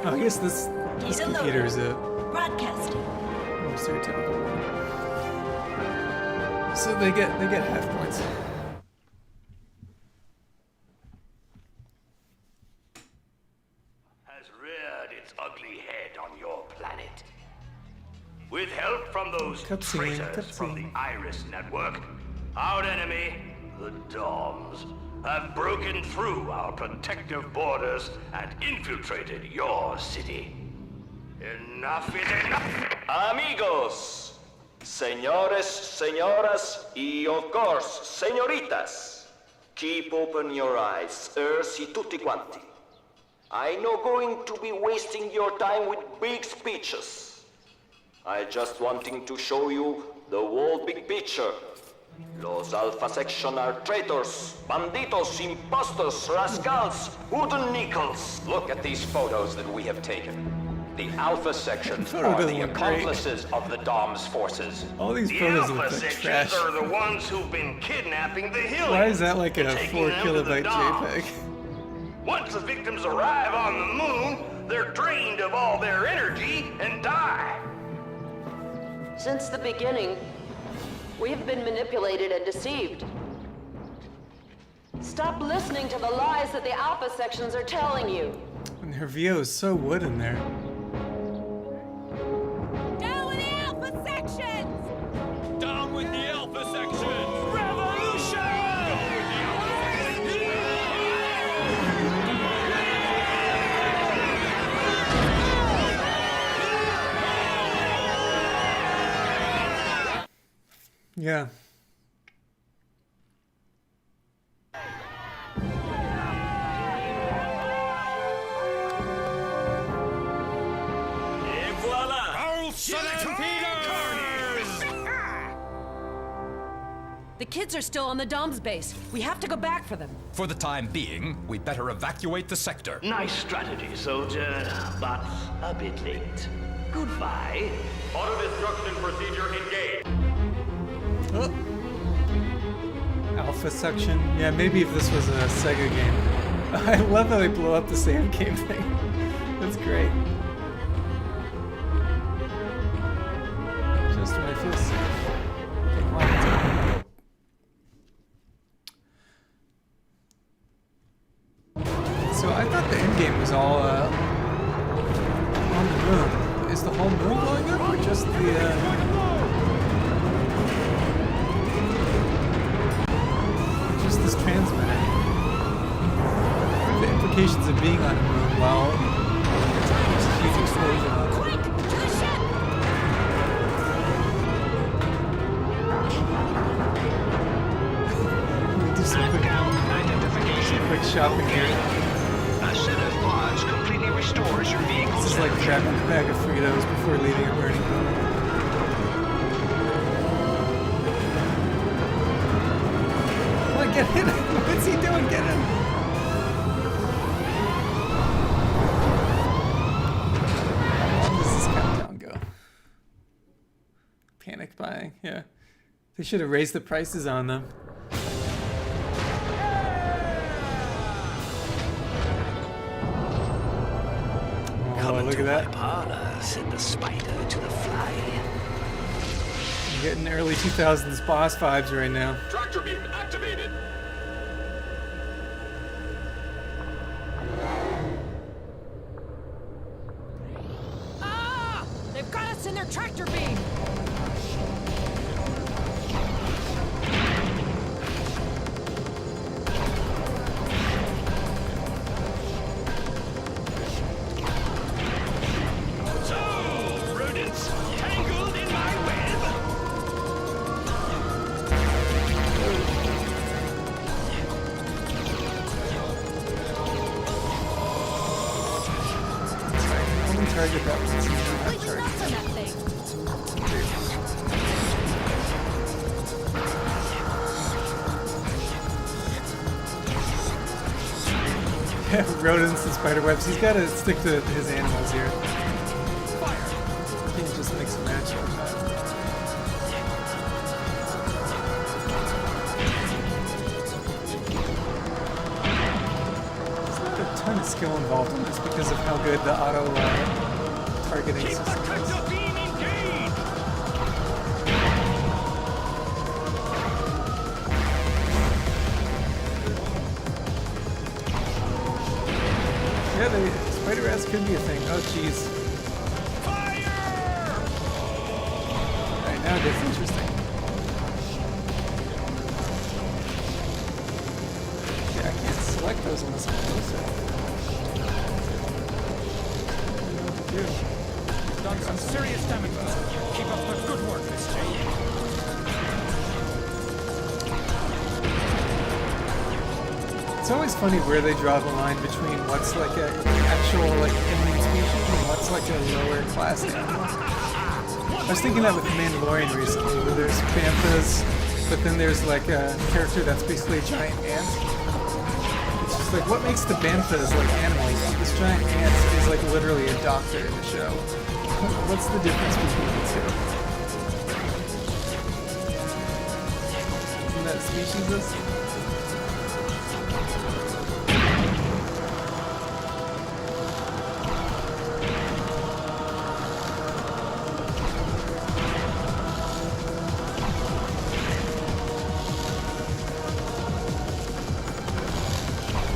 Oh, I guess this Data computer is a Broadcasting. more stereotypical one. So they get half points. Has reared its ugly head on your planet. With help from those Cutscene, traitors from the cutscene. Iris Network, our enemy, the DOMs, have broken through our protective borders and infiltrated your city. Enough is enough! Amigos, señores, señoras, y of course, señoritas, keep open your eyes, si tutti quanti. I'm not going to be wasting your time with big speeches. I just wanting to show you the whole big picture. Los Alpha Section are traitors, banditos, imposters, rascals, wooden nickels. Look at these photos that we have taken. The Alpha Section photo are doesn't the look great. accomplices of the DOM's forces. All these The photos look Alpha like sections trash. are the ones who've been kidnapping the Hillians. Why is that like a and taking 4 them to the kilobyte DOMs. JPEG? Once the victims arrive on the moon, they're drained of all their energy and die. Since the beginning, we have been manipulated and deceived. Stop listening to the lies that the Alpha sections are telling you. And her VO is so wooden there. Down with the Alpha sections! Down with the Alpha section! Revolution! Yeah. Et voila! The kids are still on the DOM's base. We have to go back for them. For the time being, we better evacuate the sector. Nice strategy, soldier, but a bit late. Goodbye. Auto destruction procedure engaged. Oh. Alpha section. Yeah, maybe if this was a Sega game. I love how they blow up the sand game thing. That's great. Just when I feel safe. Okay, come on, let's go. So I thought the end game was all on the moon. Is the whole moon blowing up, or just the? Just this transmitter. What are the implications of being on a moon while there's a huge explosion? Quick! To the ship! Let me do some quick shopping here. A set of pods completely restores your vehicle's This is like grabbing a bag of Fritos before leaving a burning building. Come on, get in! What's he doing? Get in! How long does this countdown go? Panic buying, yeah. They should have raised the prices on them. Oh, look at that. Parlor, said the spider to the fly. I'm getting early 2000s boss vibes right now. Tractor beam activated! Ah! They've got us in their tractor beam! So, rodents, tangled in my web. Only target that one. Completely nuts on that thing. Rodents and spider webs. He's got to stick to his animals here. Can't just mix and match like that. There's not a ton of skill involved in this because of how good the auto targeting system is. Yeah, spider rats could be a thing. Oh, jeez. Alright, now it gets interesting. Yeah, I can't select those unless I'm closer. I don't know what to do. You've done some serious damage. Keep up the good work, Miss Jane. It's always funny where they draw the line between what's like an actual like alien species and what's like a lower class animal. I was thinking that with The Mandalorian recently, where there's banthas, but then there's like a character that's basically a giant ant. It's just like, what makes the banthas like animals? This giant ant is like literally a doctor in the show. What's the difference between the two? Isn't that speciesist?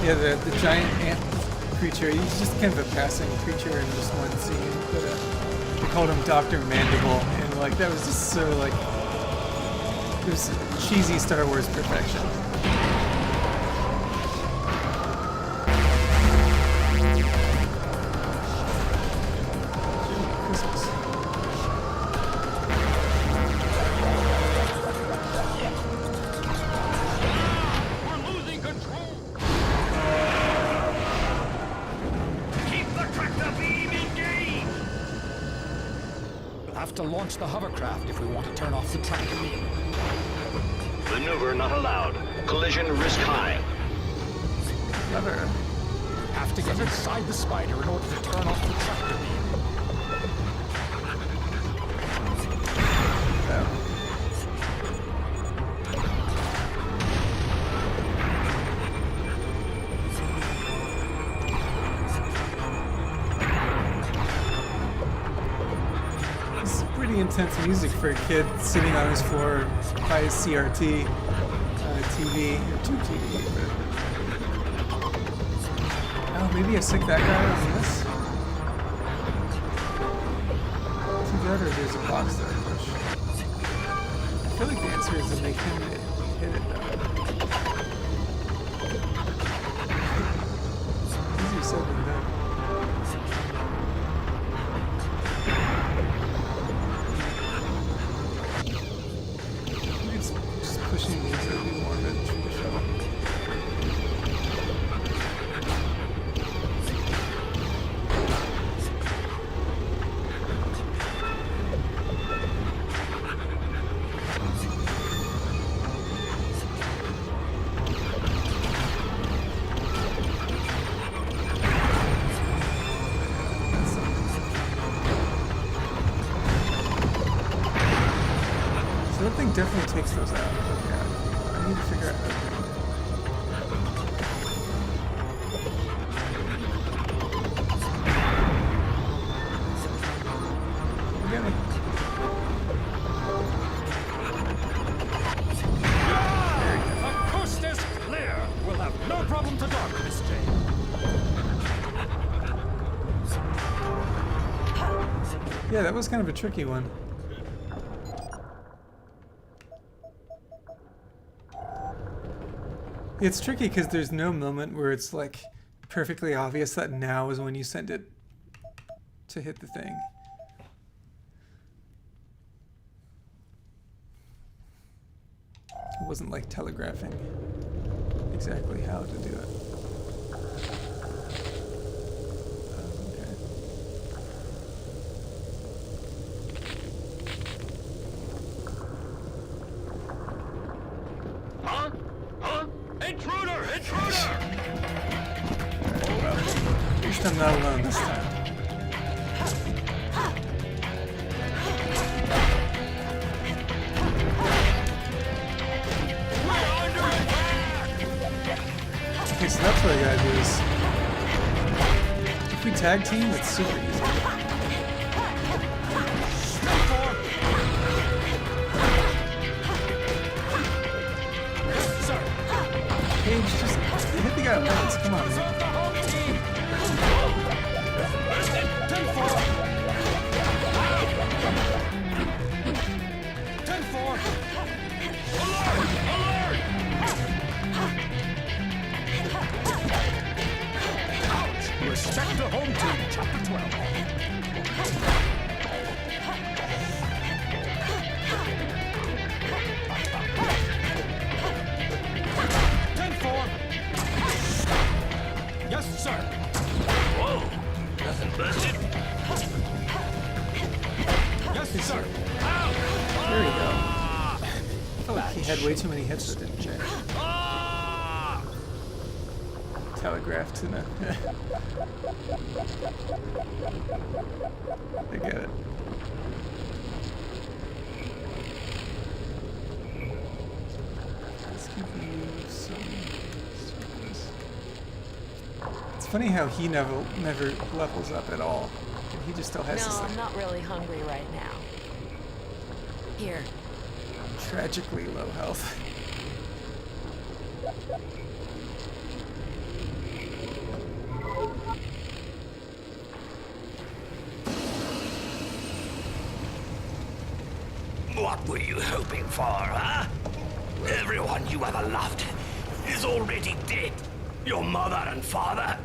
Yeah, the giant ant creature, he's just kind of a passing creature in just one scene, but they called him Dr. Mandible, and like, that was just so like, it was cheesy Star Wars perfection. Christmas. To launch the hovercraft if we want to turn off the tractor beam. Maneuver not allowed. Collision risk high. Never. Have to get inside the spider in order to turn off the tractor beam. Intense music for a kid sitting on his floor by his CRT TV or tube TV. Oh, maybe I stick that guy on this. Too bad, or there's a box that I push. I feel like the answer is to make him hit it though. Easier said than done. Pushing these would be more of a show. So that thing definitely takes those out. I need to figure out how to do it. Get me. The coast is clear. We'll have no problem to dock, Miss Jane. Yeah, that was kind of a tricky one. It's tricky because there's no moment where it's like perfectly obvious that now is when you send it to hit the thing. It wasn't like telegraphing exactly how to do it. Okay. Huh? Intruder! Intruder! least I'm not alone this time. Okay, so that's what I gotta do is... If we tag team, it's super easy. Paige, just hit the guy once. Come on, man. Respect the home team, chapter 12. 10-4. Yes, sir. Whoa, nothing busted. Yes, sir. There we go. I felt like he had way too many hits that didn't check. Telegraphed in a... I get it. Let's give you some circles. It's funny how he never levels up at all. And he just still has this No, like, I'm not really hungry right now. Here. tragically low health. What were you hoping for, huh? Everyone you ever loved is already dead. Your mother and father,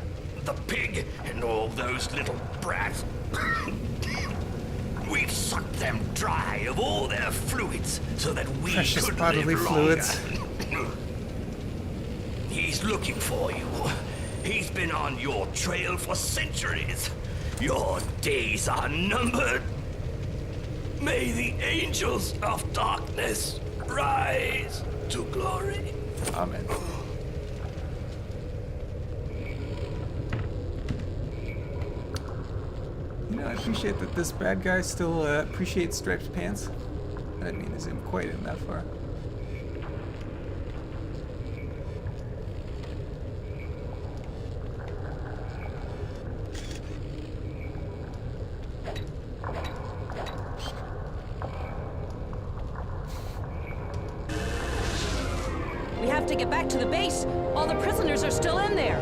the pig, and all those little brats. We've sucked them dry of all their fluids so that we Precious could bodily live fluids. longer. He's looking for you. He's been on your trail for centuries. Your days are numbered. May the angels of darkness rise to glory. Amen. You know, I appreciate that this bad guy still appreciates striped pants. I didn't mean to zoom quite in that far. We have to get back to the base. All the prisoners are still in there.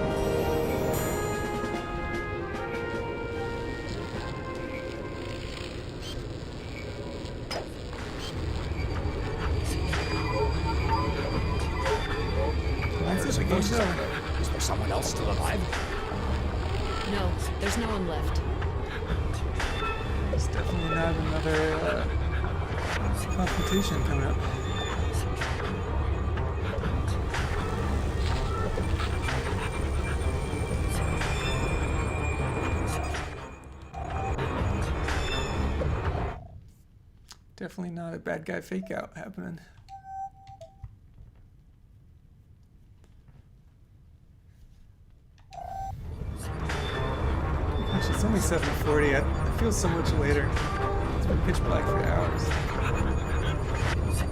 Is there someone else still alive? No, there's no one left. There's definitely not another confrontation coming up. Definitely not a bad guy fake out happening. Gosh, it's only 7:40. It feels so much later. It's been pitch black for hours.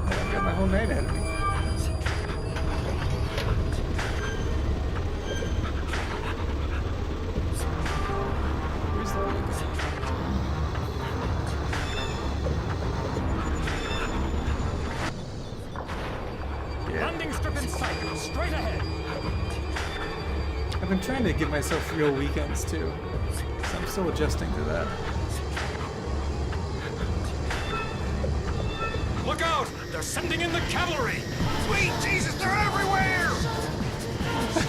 I've got my whole night ahead of me. Where's the big guy? Yeah. Landing strip in sight, straight ahead. I've been trying to give myself real weekends too, so I'm still adjusting to that. Look out! They're sending in the cavalry! Sweet Jesus, they're everywhere!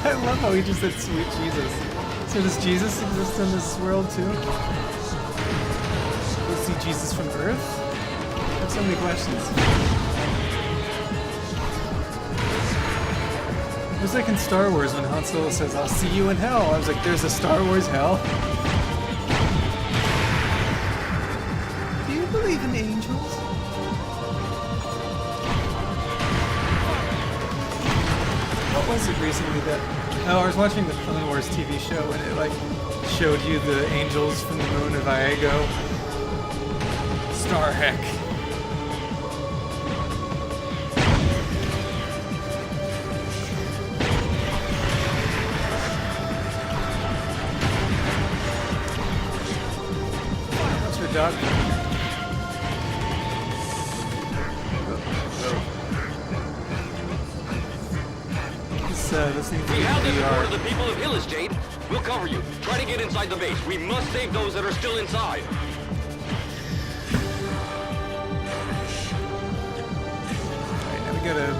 I love how he just said sweet Jesus. So does Jesus exist in this world too? Is he Jesus from Earth? I have so many questions. It was like in Star Wars when Han Solo says, "I'll see you in hell." I was like, there's a Star Wars hell? Do you believe in angels? What was it recently that... Oh, I was watching the Clone Wars TV show and it like showed you the angels from the moon of Iago. Star heck. What's your dog? This needs to We be have the support VR. of the people of Hillis, Jade. We'll cover you. Try to get inside the base. We must save those that are still inside. Alright, now we got a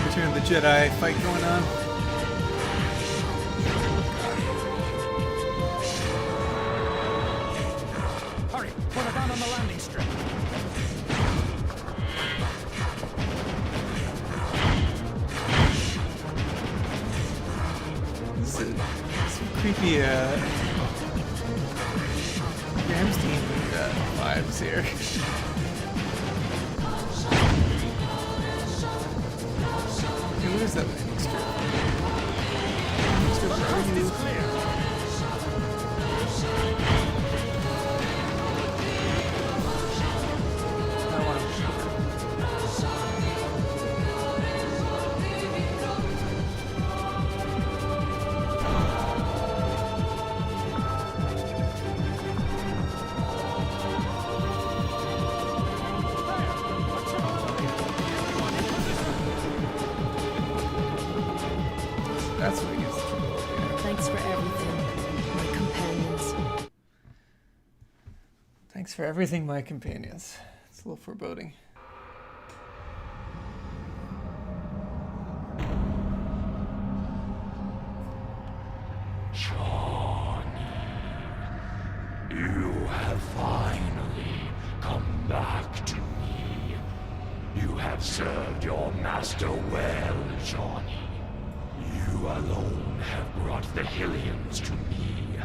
Return of the Jedi fight going on. Hurry, pull it down on the landing strip. Some creepy Ramstein vibes here. Hey, what is that landing strip? Landing strip, are you- Oh, wow. That's what he gets. Thanks for everything, my companions. Thanks for everything, my companions. It's a little foreboding. You have finally come back to me. You have served your master well, Johnny. You alone have brought the Hillians to me.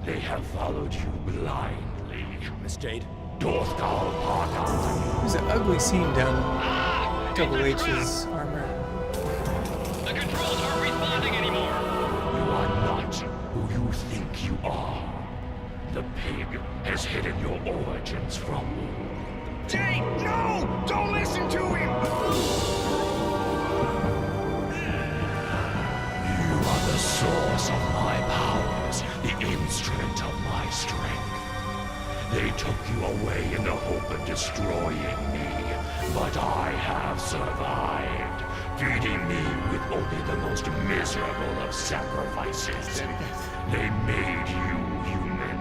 They have followed you blindly. Miss Jade? Dorthgal Parker. There's an ugly scene down Double H's armor. The controls aren't responding anymore. You are not who you think you are. The pig has hidden your origins from me. Jade, no! Don't listen to him! You are the source of my powers, the instrument of my strength. They took you away in the hope of destroying me, but I have survived, feeding me with only the most miserable of sacrifices. They made you human,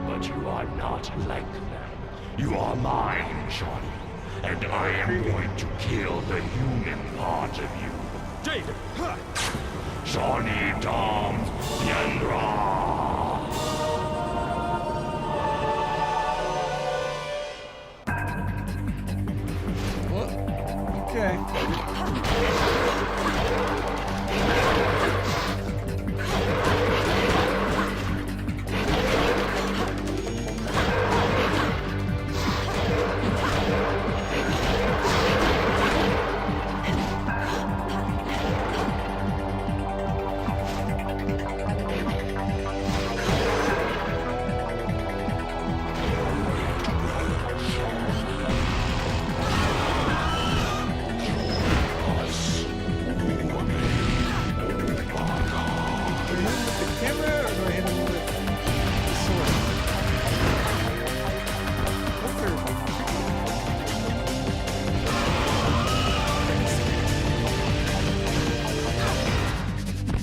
but you are not like them. You are mine, Johnny, and I am going to kill the human part of you. Jade! Johnny Dom Yandra! Okay.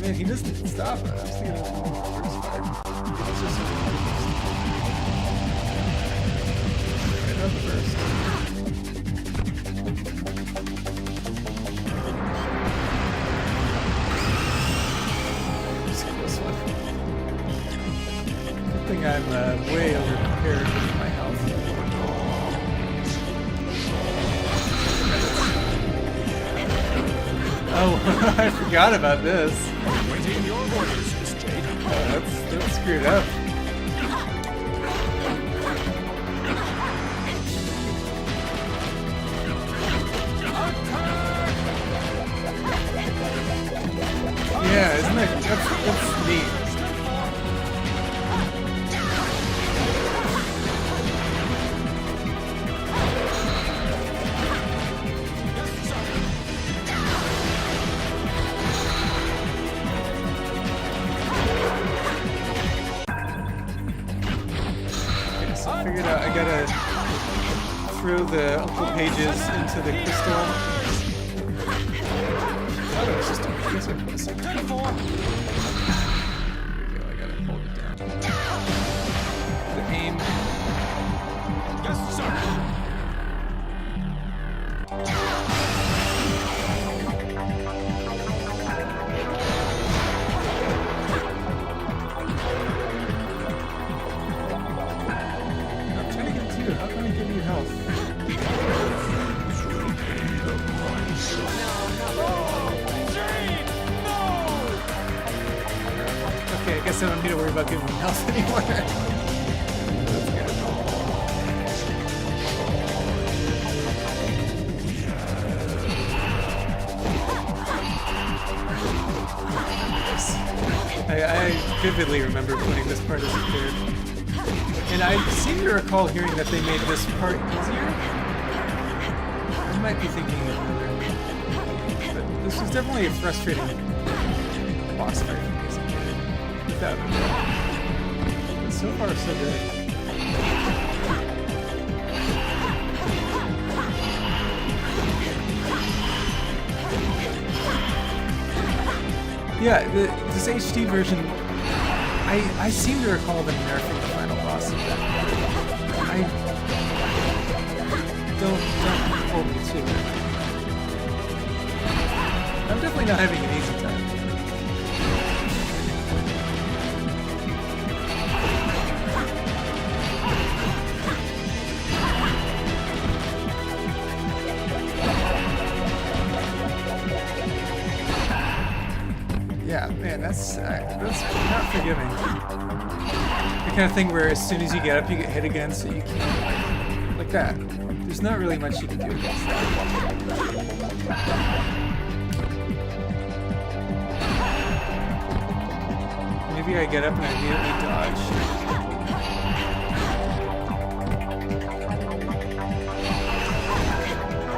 Man, he doesn't stop it. I was thinking of the first part. It's just right up first. Just this one. Good thing I'm way over prepared with my health. Oh, I forgot about this. Waiting your orders, Miss Jade. That's screwed up. Yeah, isn't that that's neat? So I figured out I gotta throw the Uncle Pages into the crystal. I thought it was just a missile. Here we go, I gotta hold it down. The aim. Yes, sir. I'm trying to get to you. How can I give you health? Okay, I guess I don't need to worry about giving me health anymore. That's good. I vividly remember playing this part as a kid. And I seem to recall hearing that they made this part easier. I might be thinking of another. But this was definitely a frustrating boss fight for me as a kid. Without it. But so far, so good. Yeah, this HD version, I seem to recall them nerfing the final boss of that. Don't hold me to it. I'm definitely not having an easy time. Yeah, man, that's not forgiving. The kind of thing where as soon as you get up, you get hit again, so you can't, like that. There's not really much you can do against that. Maybe I get up and I immediately dodge.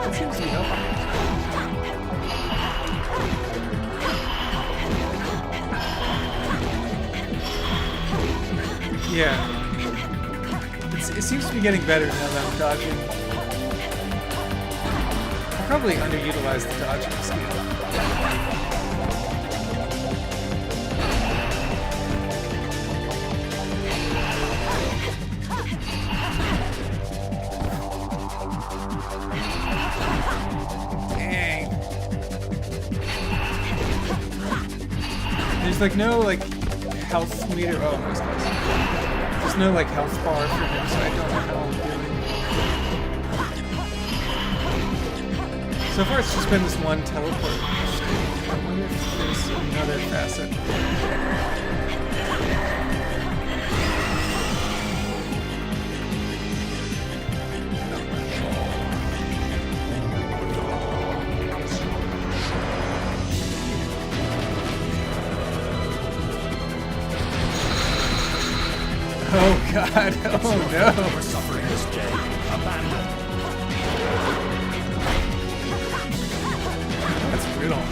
That seems to be helping. Yeah. It seems to be getting better now that I'm dodging. I probably underutilized the dodging skill. Dang. There's like no like health meter. Oh, that was close. There's no like health bar for him, so I don't know how I'm doing. So far it's just been this one teleport. I wonder if there's another facet. Oh god, oh no. We're suffering this day. Abandoned. That's brutal.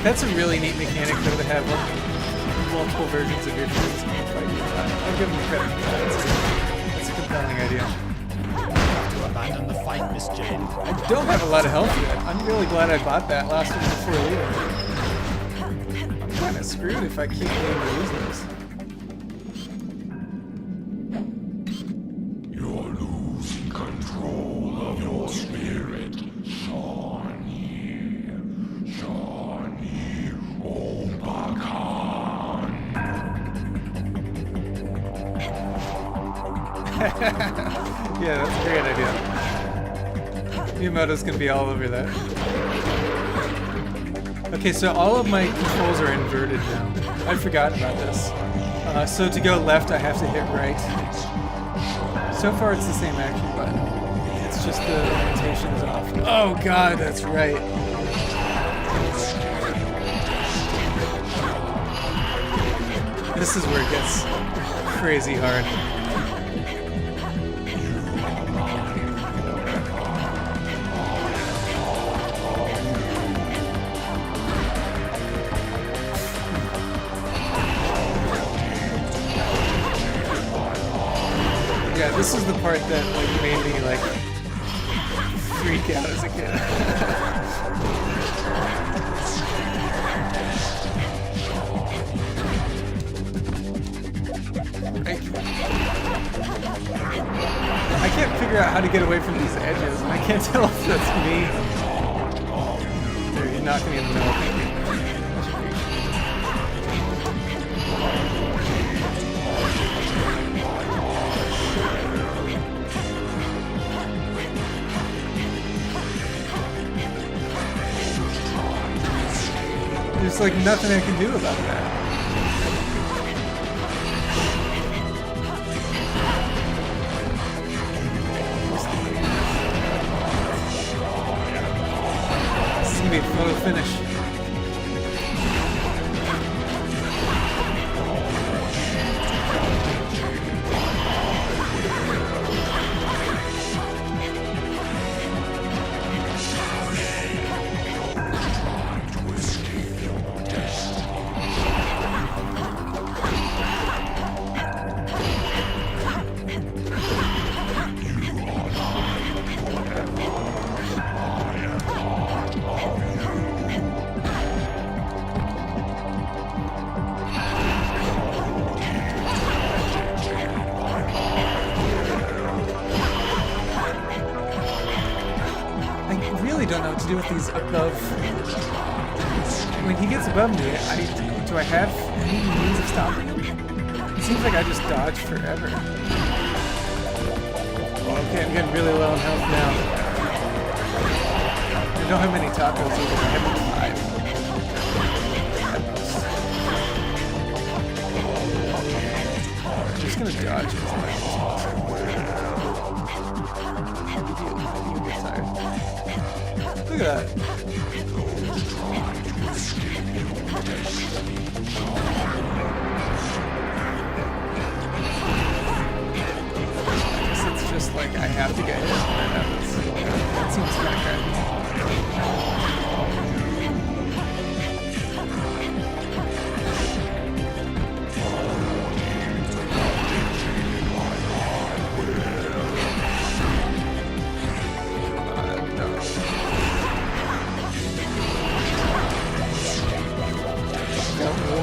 That's a really neat mechanic though, to have multiple versions of your friends can fight you. I'll give them credit for that. That's a compelling idea. To abandon the fight, Miss Jade. I don't have a lot of health yet. I'm really glad I bought that last one before leaving. I'm kind of screwed if I keep letting to use this. You're losing control of your spirit, Shawnee. Shawnee Obakan. Yeah, that's a great idea. Miyamoto's gonna be all over that. Okay, so all of my controls are inverted now. I forgot about this. So to go left, I have to hit right. So far, it's the same action button. It's just the orientation is off. Oh god, that's right. This is where it gets crazy hard. this is the part that like made me like freak out as a kid. I can't figure out how to get away from these edges, and I can't tell if that's me. There, you knocked me in the middle. Thank you. There's like nothing I can do about that. This is gonna be a photo finish. Don't know what to do with these above. When he gets above me, do I have any means of stopping him? It seems like I just dodge forever. Well, okay, I'm getting really low on health now. I don't have many tacos either. I have 5. I'm just gonna dodge as much as possible. You get tired. Look at that. I guess it's just like I have to get hit when that happens. That seems kind of crappy.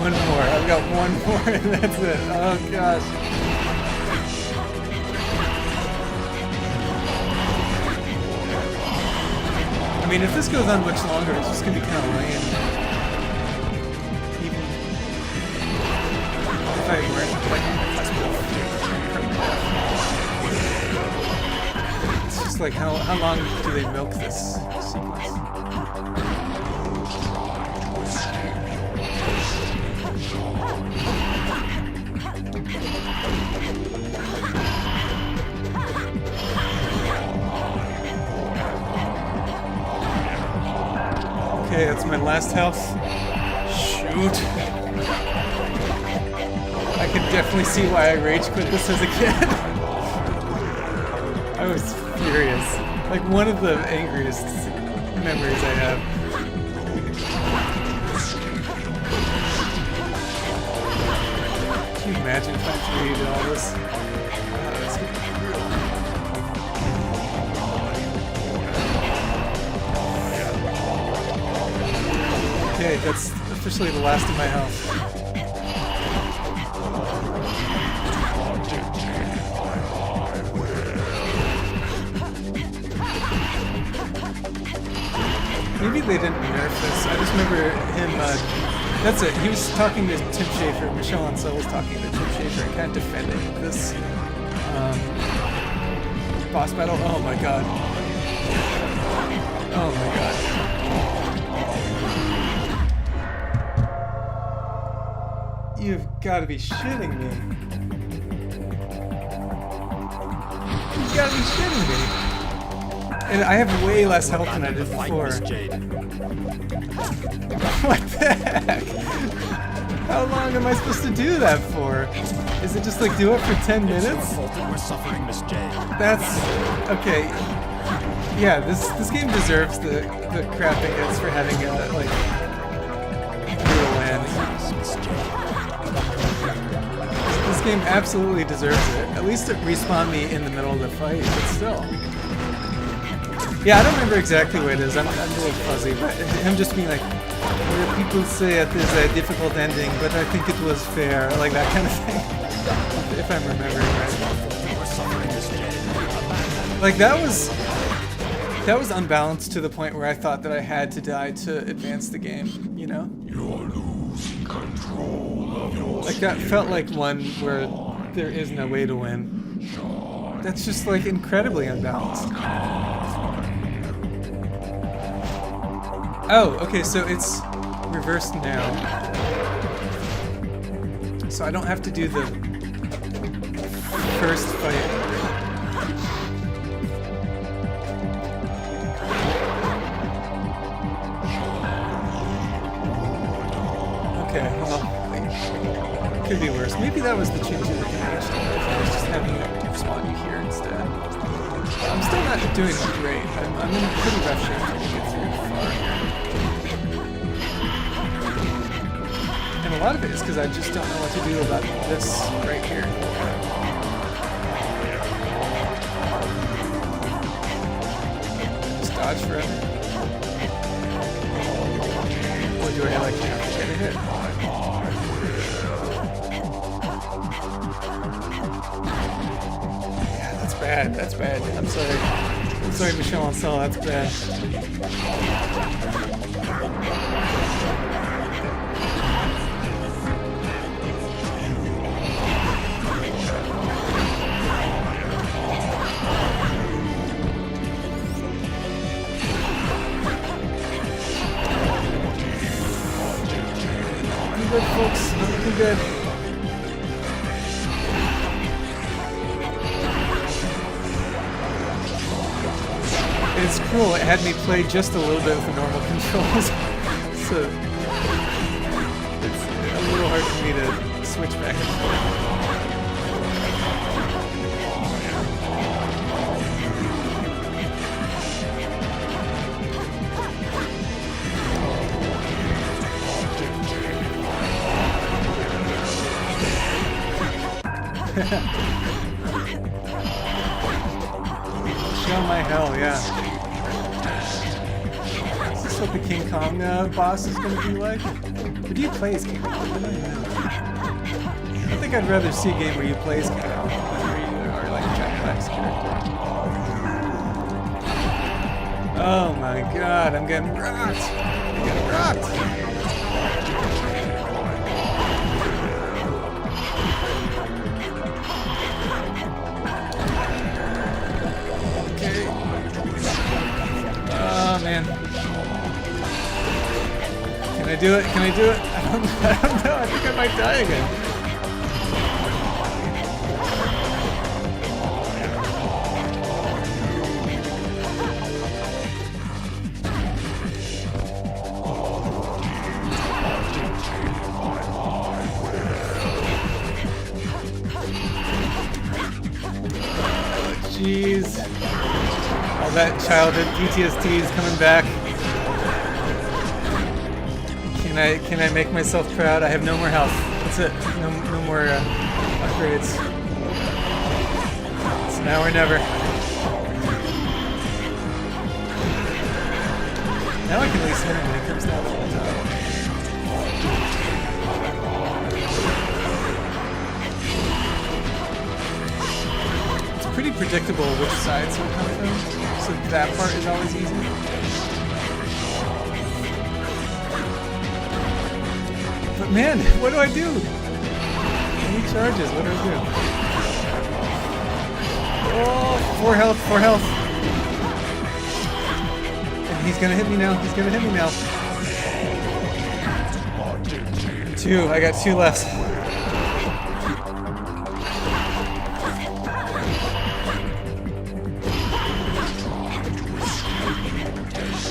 One more. I've got one more and that's it. Oh gosh. I mean, if this goes on much longer, it's just gonna be kind of lame. Even if I weren't like it's just like how long do they milk this sequence? Okay, that's my last health. Shoot. I could definitely see why I rage quit this as a kid. I was furious. Like one of the angriest memories I have. Can you imagine if I created all this? That's gonna be brutal. Okay, that's officially the last of my health. Maybe they didn't nerf this. I just remember him, that's it. He was talking to Tim Schafer. Michelle Ansel was talking to Tim Schafer and kind of defending this boss battle. Oh my god. Oh my god. You've got to be shitting me. You've got to be shitting me. And I have way less health than I did before. What the heck? How long am I supposed to do that for? Is it just like do it for 10 minutes? That's okay. Yeah, this game deserves the crap it gets for having a like brutal end. This This game absolutely deserves it. At least it respawned me in the middle of the fight, but still. Yeah, I don't remember exactly what it is. I'm a little fuzzy, but him just being like, well, people say it is a difficult ending, but I think it was fair, like that kind of thing. If I'm remembering right. Like that was unbalanced to the point where I thought that I had to die to advance the game, you know? You're losing control of your Like that felt like one where there is no way to win. That's just like incredibly unbalanced. Oh, okay, so it's reversed now. So I don't have to do the first fight. Okay, well, it could be worse. Maybe that was the change in the damage. If I was just having it spawn you here instead. I'm still not doing great. I'm in pretty rough shape to get through far. And a lot of it is because I just don't know what to do about this right here. Just dodge forever. Or do I like have to get a hit? Yeah, that's bad. That's bad. I'm sorry. I'm sorry, Michelle Ancel, that's bad. Good folks, looking good. It's cool, it had me play just a little bit with the normal controls, so it's a little hard for me to switch back and forth. Show my hell, yeah. Is this what the King Kong boss is going to be like? Or do you play as King Kong? I don't even know. I think I'd rather see a game where you play as King Kong than where you are like Jack Black's character. Oh my god, I'm getting rocked! I'm getting rocked! Oh man. Can I do it? Can I do it? I don't know. I think I might die again. Jeez. All that childhood PTSD is coming back. Can I make myself proud? I have no more health. That's it. No more upgrades. It's now or never. Now I can at least hit him when he comes down from the top. Pretty predictable which sides will come from, so that part is always easy. But man, what do I do? Any charges, what do I do? Oh, 4 health, 4 health. And he's gonna hit me now, he's gonna hit me now. 2, I got 2 left.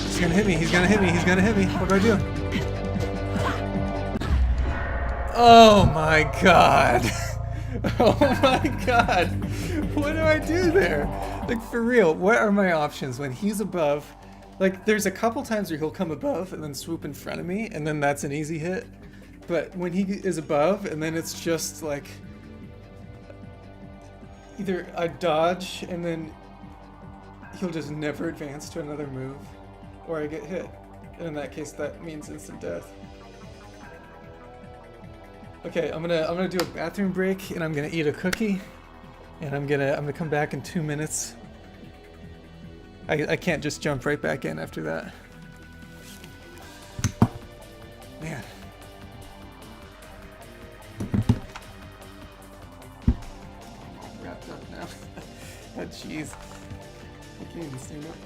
He's gonna hit me, he's gonna hit me, he's gonna hit me. What do I do? Oh my god. Oh my god. What do I do there? Like for real, what are my options when he's above? Like there's a couple times where he'll come above and then swoop in front of me and then that's an easy hit. But when he is above and then it's just like either I dodge and then he'll just never advance to another move, or I get hit. And in that case, that means instant death. Okay, I'm gonna do a bathroom break, and I'm gonna eat a cookie, and I'm gonna come back in 2 minutes. I can't just jump right back in after that. Man. I'm wrapped up now. Oh, jeez. I can't even stand up.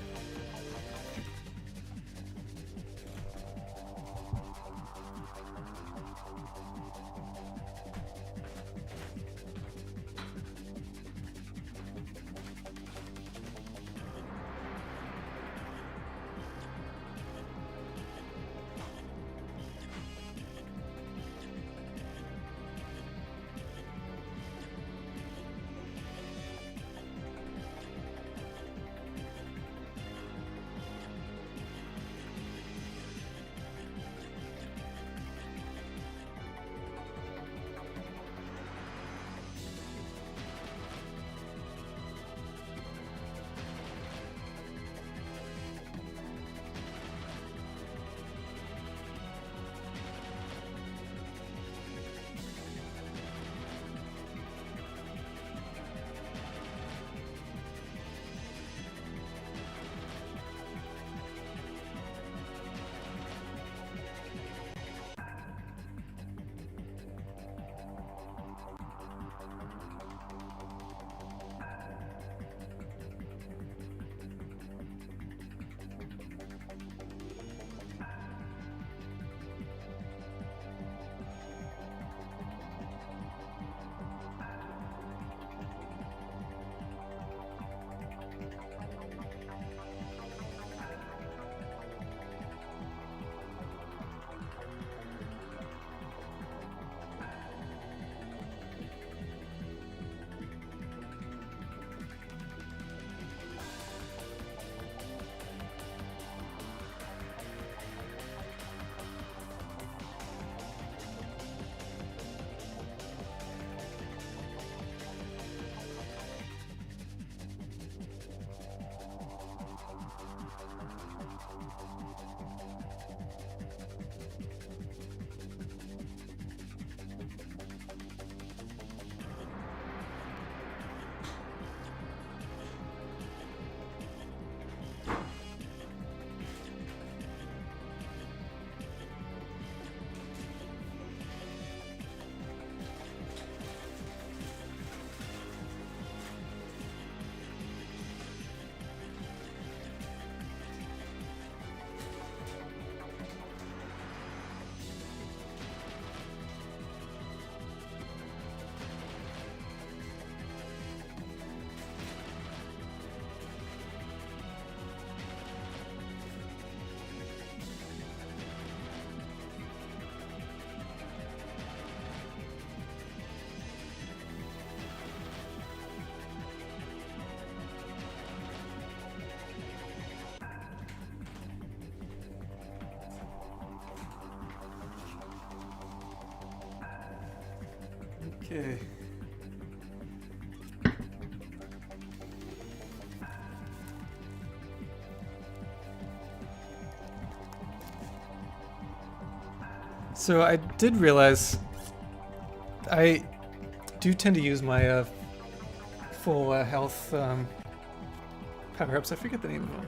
Okay. So I did realize I do tend to use my full health power-ups. I forget the name of them.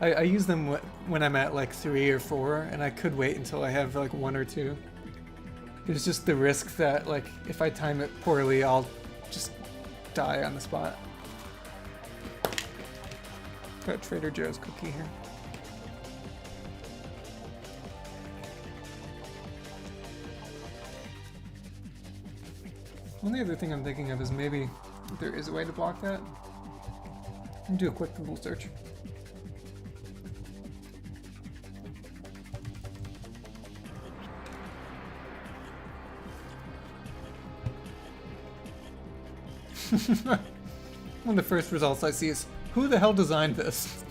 I use them when I'm at like 3 or 4, and I could wait until I have like 1 or 2. There's just the risk that, like, if I time it poorly, I'll just die on the spot. Got Trader Joe's cookie here. Only other thing I'm thinking of is maybe there is a way to block that. And do a quick Google search. One of the first results I see is, who the hell designed this?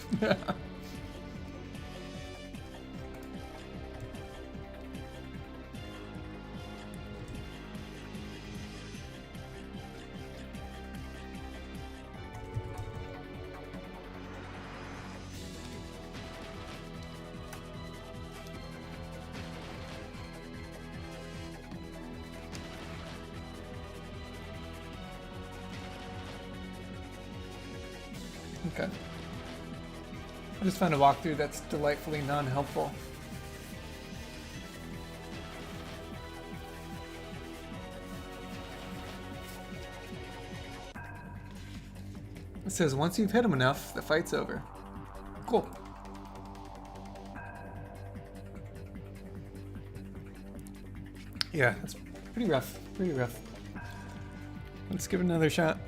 Okay. I just found a walkthrough that's delightfully non-helpful. It says once you've hit him enough, the fight's over. Cool. Yeah, that's pretty rough. Pretty rough. Let's give it another shot.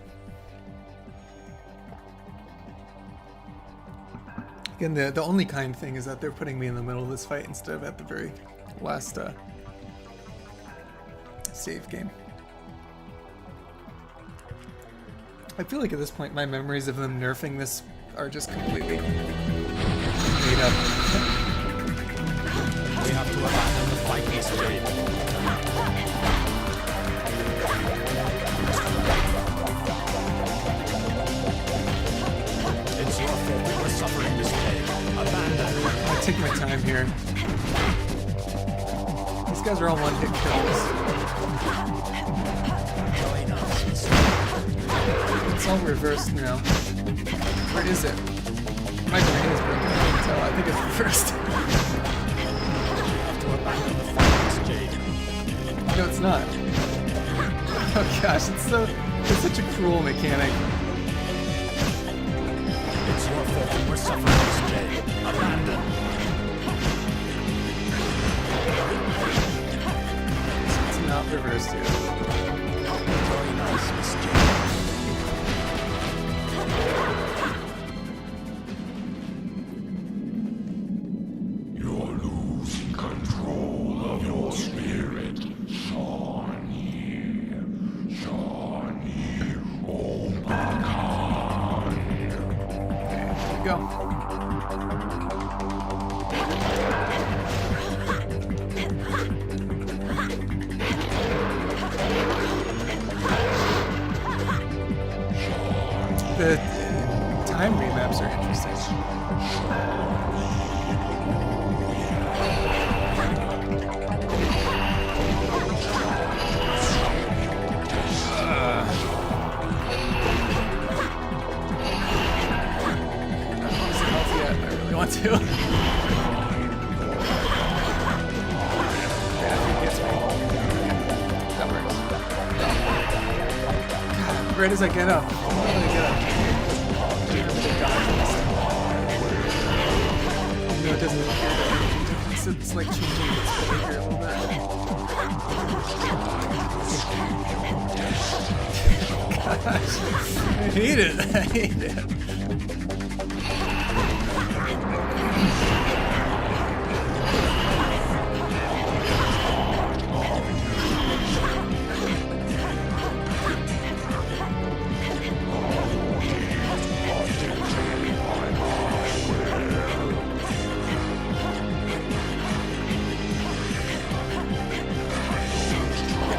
Again, the only kind thing is that they're putting me in the middle of this fight instead of at the very last save game. I feel like at this point my memories of them nerfing this are just completely made up. We have to abandon the fight, Mr. It's your fault that we're suffering this pain. Abandon. I take my time here. These guys are all one-hit kills. It's all reversed now. Where is it? My brain is broken. I can't tell. I think it's reversed. To abandon the fight, Jade. No, it's not. Oh gosh, it's such a cruel mechanic. It's your fault that we're suffering this pain. Abandon. It's not reversed yet. Very nice, Miss Jade. You're losing control of your spirit, Shawnee. Shawnee Obakan. There we go. The time remaps are interesting. I really want to. Yeah, if he gets me. That works. God, right as I get up. No, it doesn't appear that it's like changing its behavior a little bit. Gosh, I hate it. I hate it.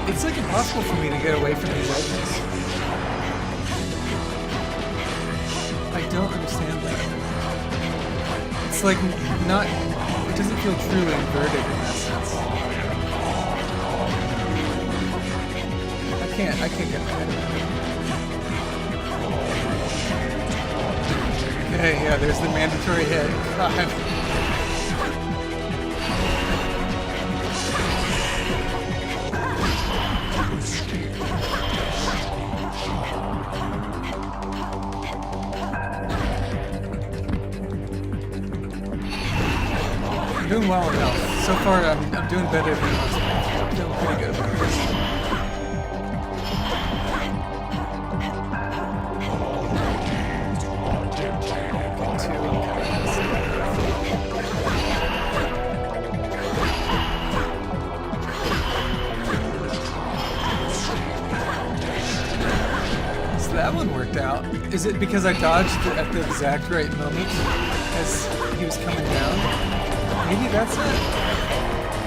It's like impossible for me to get away from these edges. I don't understand that. It's like not, it doesn't feel truly inverted in that sense. I can't get my head around it. Okay, yeah, there's the mandatory hit. God. Doing well enough. So far, I'm doing better than I was. I'm feeling pretty good about this. So that one worked out. Is it because I dodged at the exact right moment as he was coming down? Maybe that's it.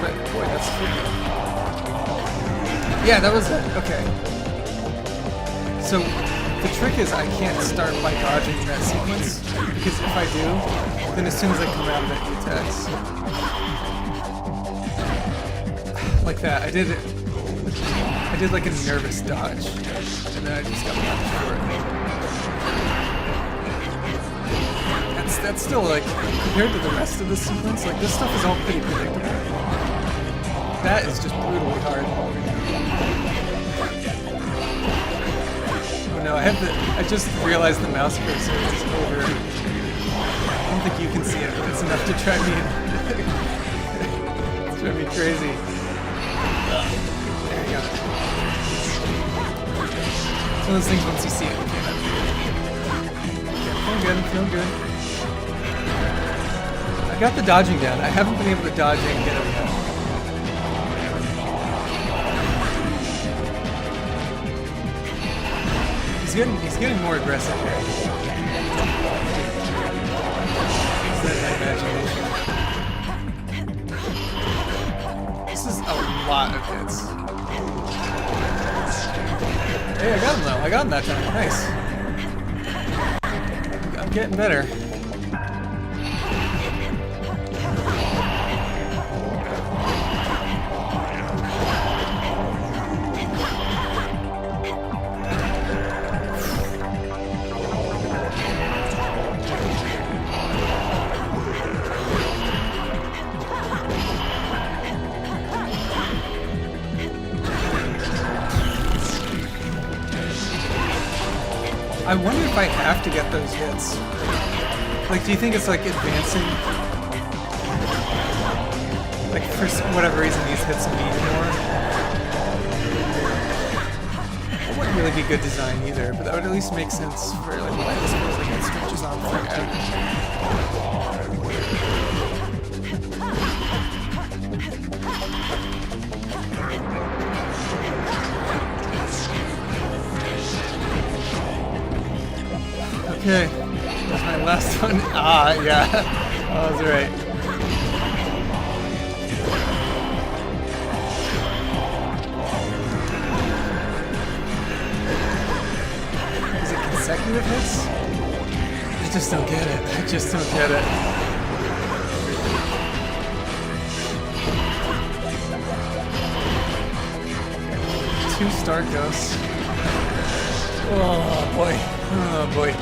But boy, that's tricky. Yeah, that was it. Okay. So the trick is I can't start by dodging that sequence, because if I do, then as soon as I come out of it, he attacks. Like that. I did like a nervous dodge, and then I just got punished for it. that's still like, compared to the rest of the sequence, like this stuff is all pretty predictable. That is just brutally hard. Oh no, I just realized the mouse cursor is over. I don't think you can see it, but it's enough to drive me it's driving me crazy. There you go. It's one of those things once you see it. Feeling good, feeling good. I got the dodging down. I haven't been able to dodge and get him yet. He's getting more aggressive here. Is that my imagination? This is a lot of hits. Hey, I got him though. I got him that time. Nice. I'm getting better. I wonder if I have to get those hits. Like, do you think it's like advancing? Like, for whatever reason, these hits mean more? That wouldn't really be good design either, but that would at least make sense for like why this feels like it stretches on forever. Okay, that's my last one. Ah, yeah, I was right. Is it consecutive hits? I just don't get it. I just don't get it. Two star ghosts. Oh boy. Oh boy.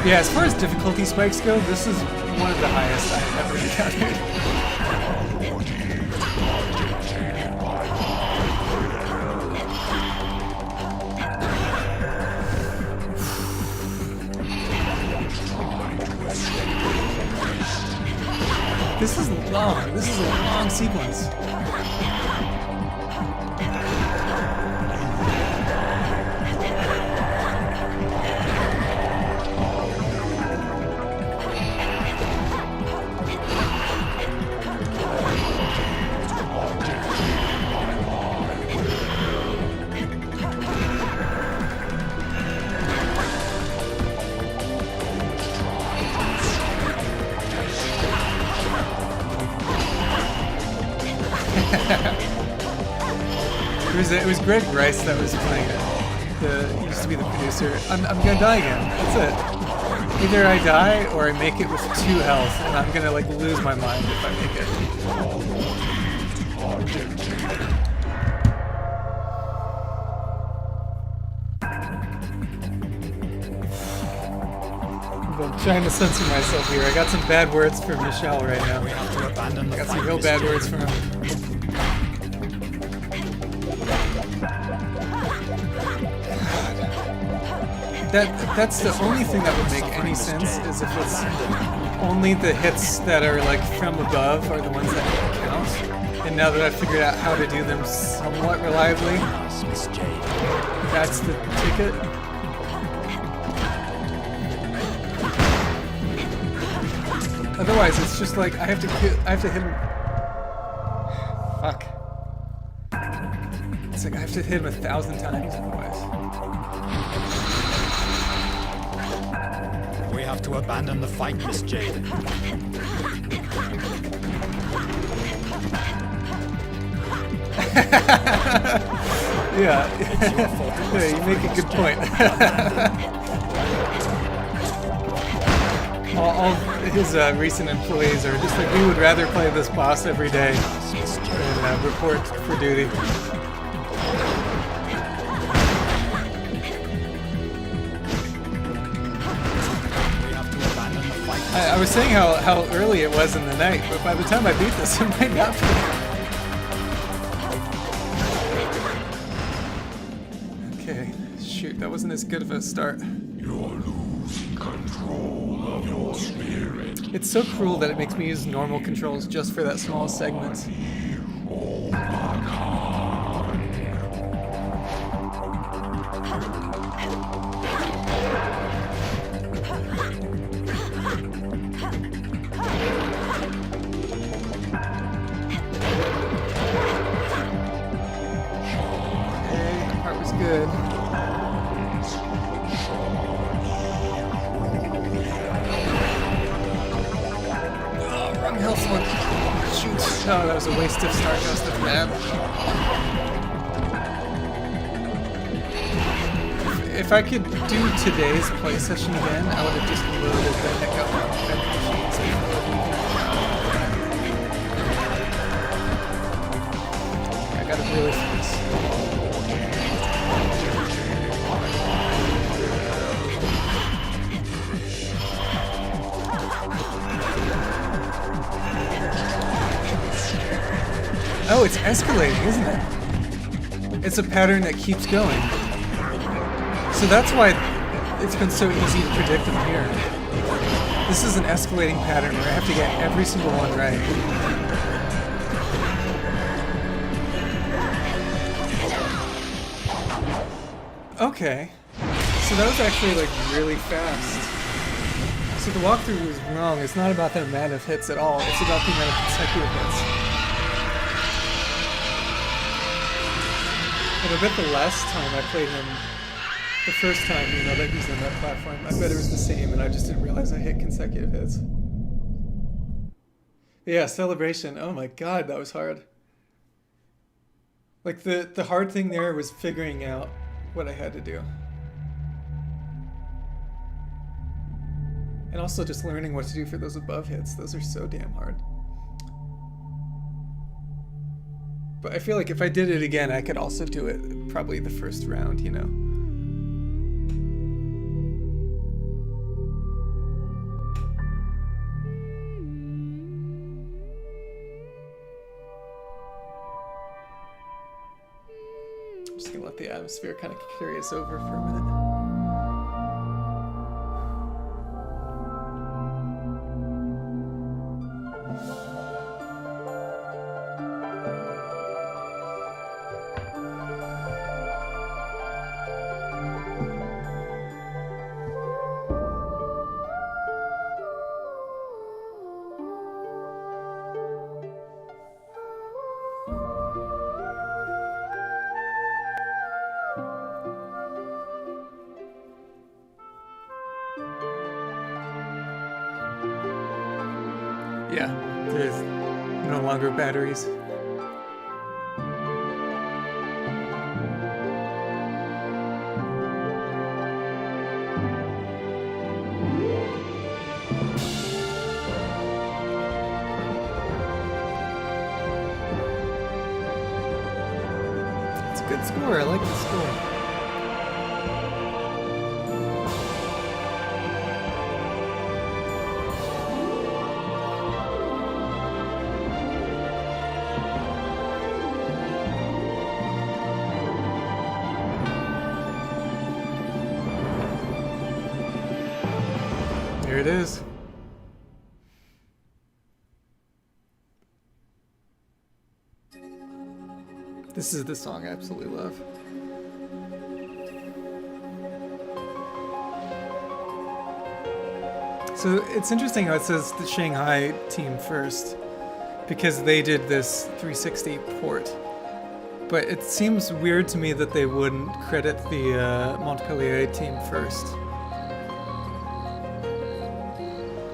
Yeah, as far as difficulty spikes go, this is one of the highest I've ever encountered. This is long. This is a long sequence. It was Greg Rice that was playing it. He used to be the producer. I'm gonna die again. That's it. Either I die or I make it with 2 health, and I'm gonna like lose my mind if I make it. I'm trying to censor myself here. I got some bad words for Michelle right now. We have to abandon the fight. I got some real bad words for him. That's the only thing that would make any sense is if it's only the hits that are like from above are the ones that count. And now that I've figured out how to do them somewhat reliably, that's the ticket. Otherwise, it's just like I have to hit him. Fuck. It's like I have to hit him 1,000 times otherwise. We have to abandon the fight, Miss Jade. Yeah. Yeah, you make a good point. all his recent employees are just like, we would rather play this boss every day than report for duty. I was saying how early it was in the night, but by the time I beat this, it might not be. Okay, shoot, that wasn't as good of a start. You're losing control of your spirit. It's so cruel that it makes me use normal controls just for that small segment. Oh my God. Good. Oh, wrong health one. Shoot. Oh, that was a waste of Stardust of man. If I could do today's play session again, I would have just loaded the heck out of machines before I gotta really fix. Oh, it's escalating, isn't it? It's a pattern that keeps going. So that's why it's been so easy to predict them here. This is an escalating pattern where I have to get every single one right. Okay. So that was actually like really fast. So the walkthrough was wrong. It's not about the amount of hits at all. It's about the amount of consecutive hits. And I bet the last time I played him, the first time, you know, that he's on that platform, I bet it was the same and I just didn't realize I hit consecutive hits. Yeah, Celebration. Oh my god, that was hard. Like, the hard thing there was figuring out what I had to do. And also just learning what to do for those above hits. Those are so damn hard. But I feel like if I did it again, I could also do it probably the first round, you know? I'm just gonna let the atmosphere kind of carry us over for a minute. Yeah, there's no longer batteries. It's a good score, I like the score. Here it is. This is the song I absolutely love. So it's interesting how it says the Shanghai team first, because they did this 360 port. But it seems weird to me that they wouldn't credit the Montpellier team first.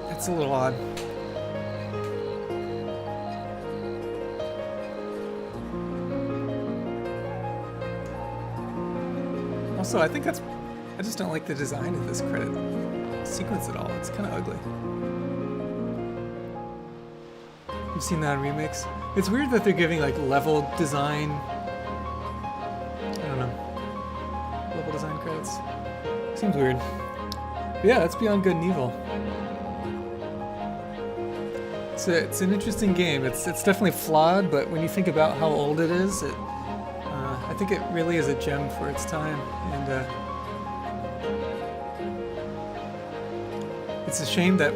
That's a little odd. Also, I think I just don't like the design of this credit sequence at all. It's kind of ugly. You've seen that in remakes? It's weird that they're giving like level design. I don't know. Level design credits. Seems weird. But yeah, that's Beyond Good and Evil. It's an interesting game. It's definitely flawed, but when you think about how old it is, I think it really is a gem for its time. And it's a shame that,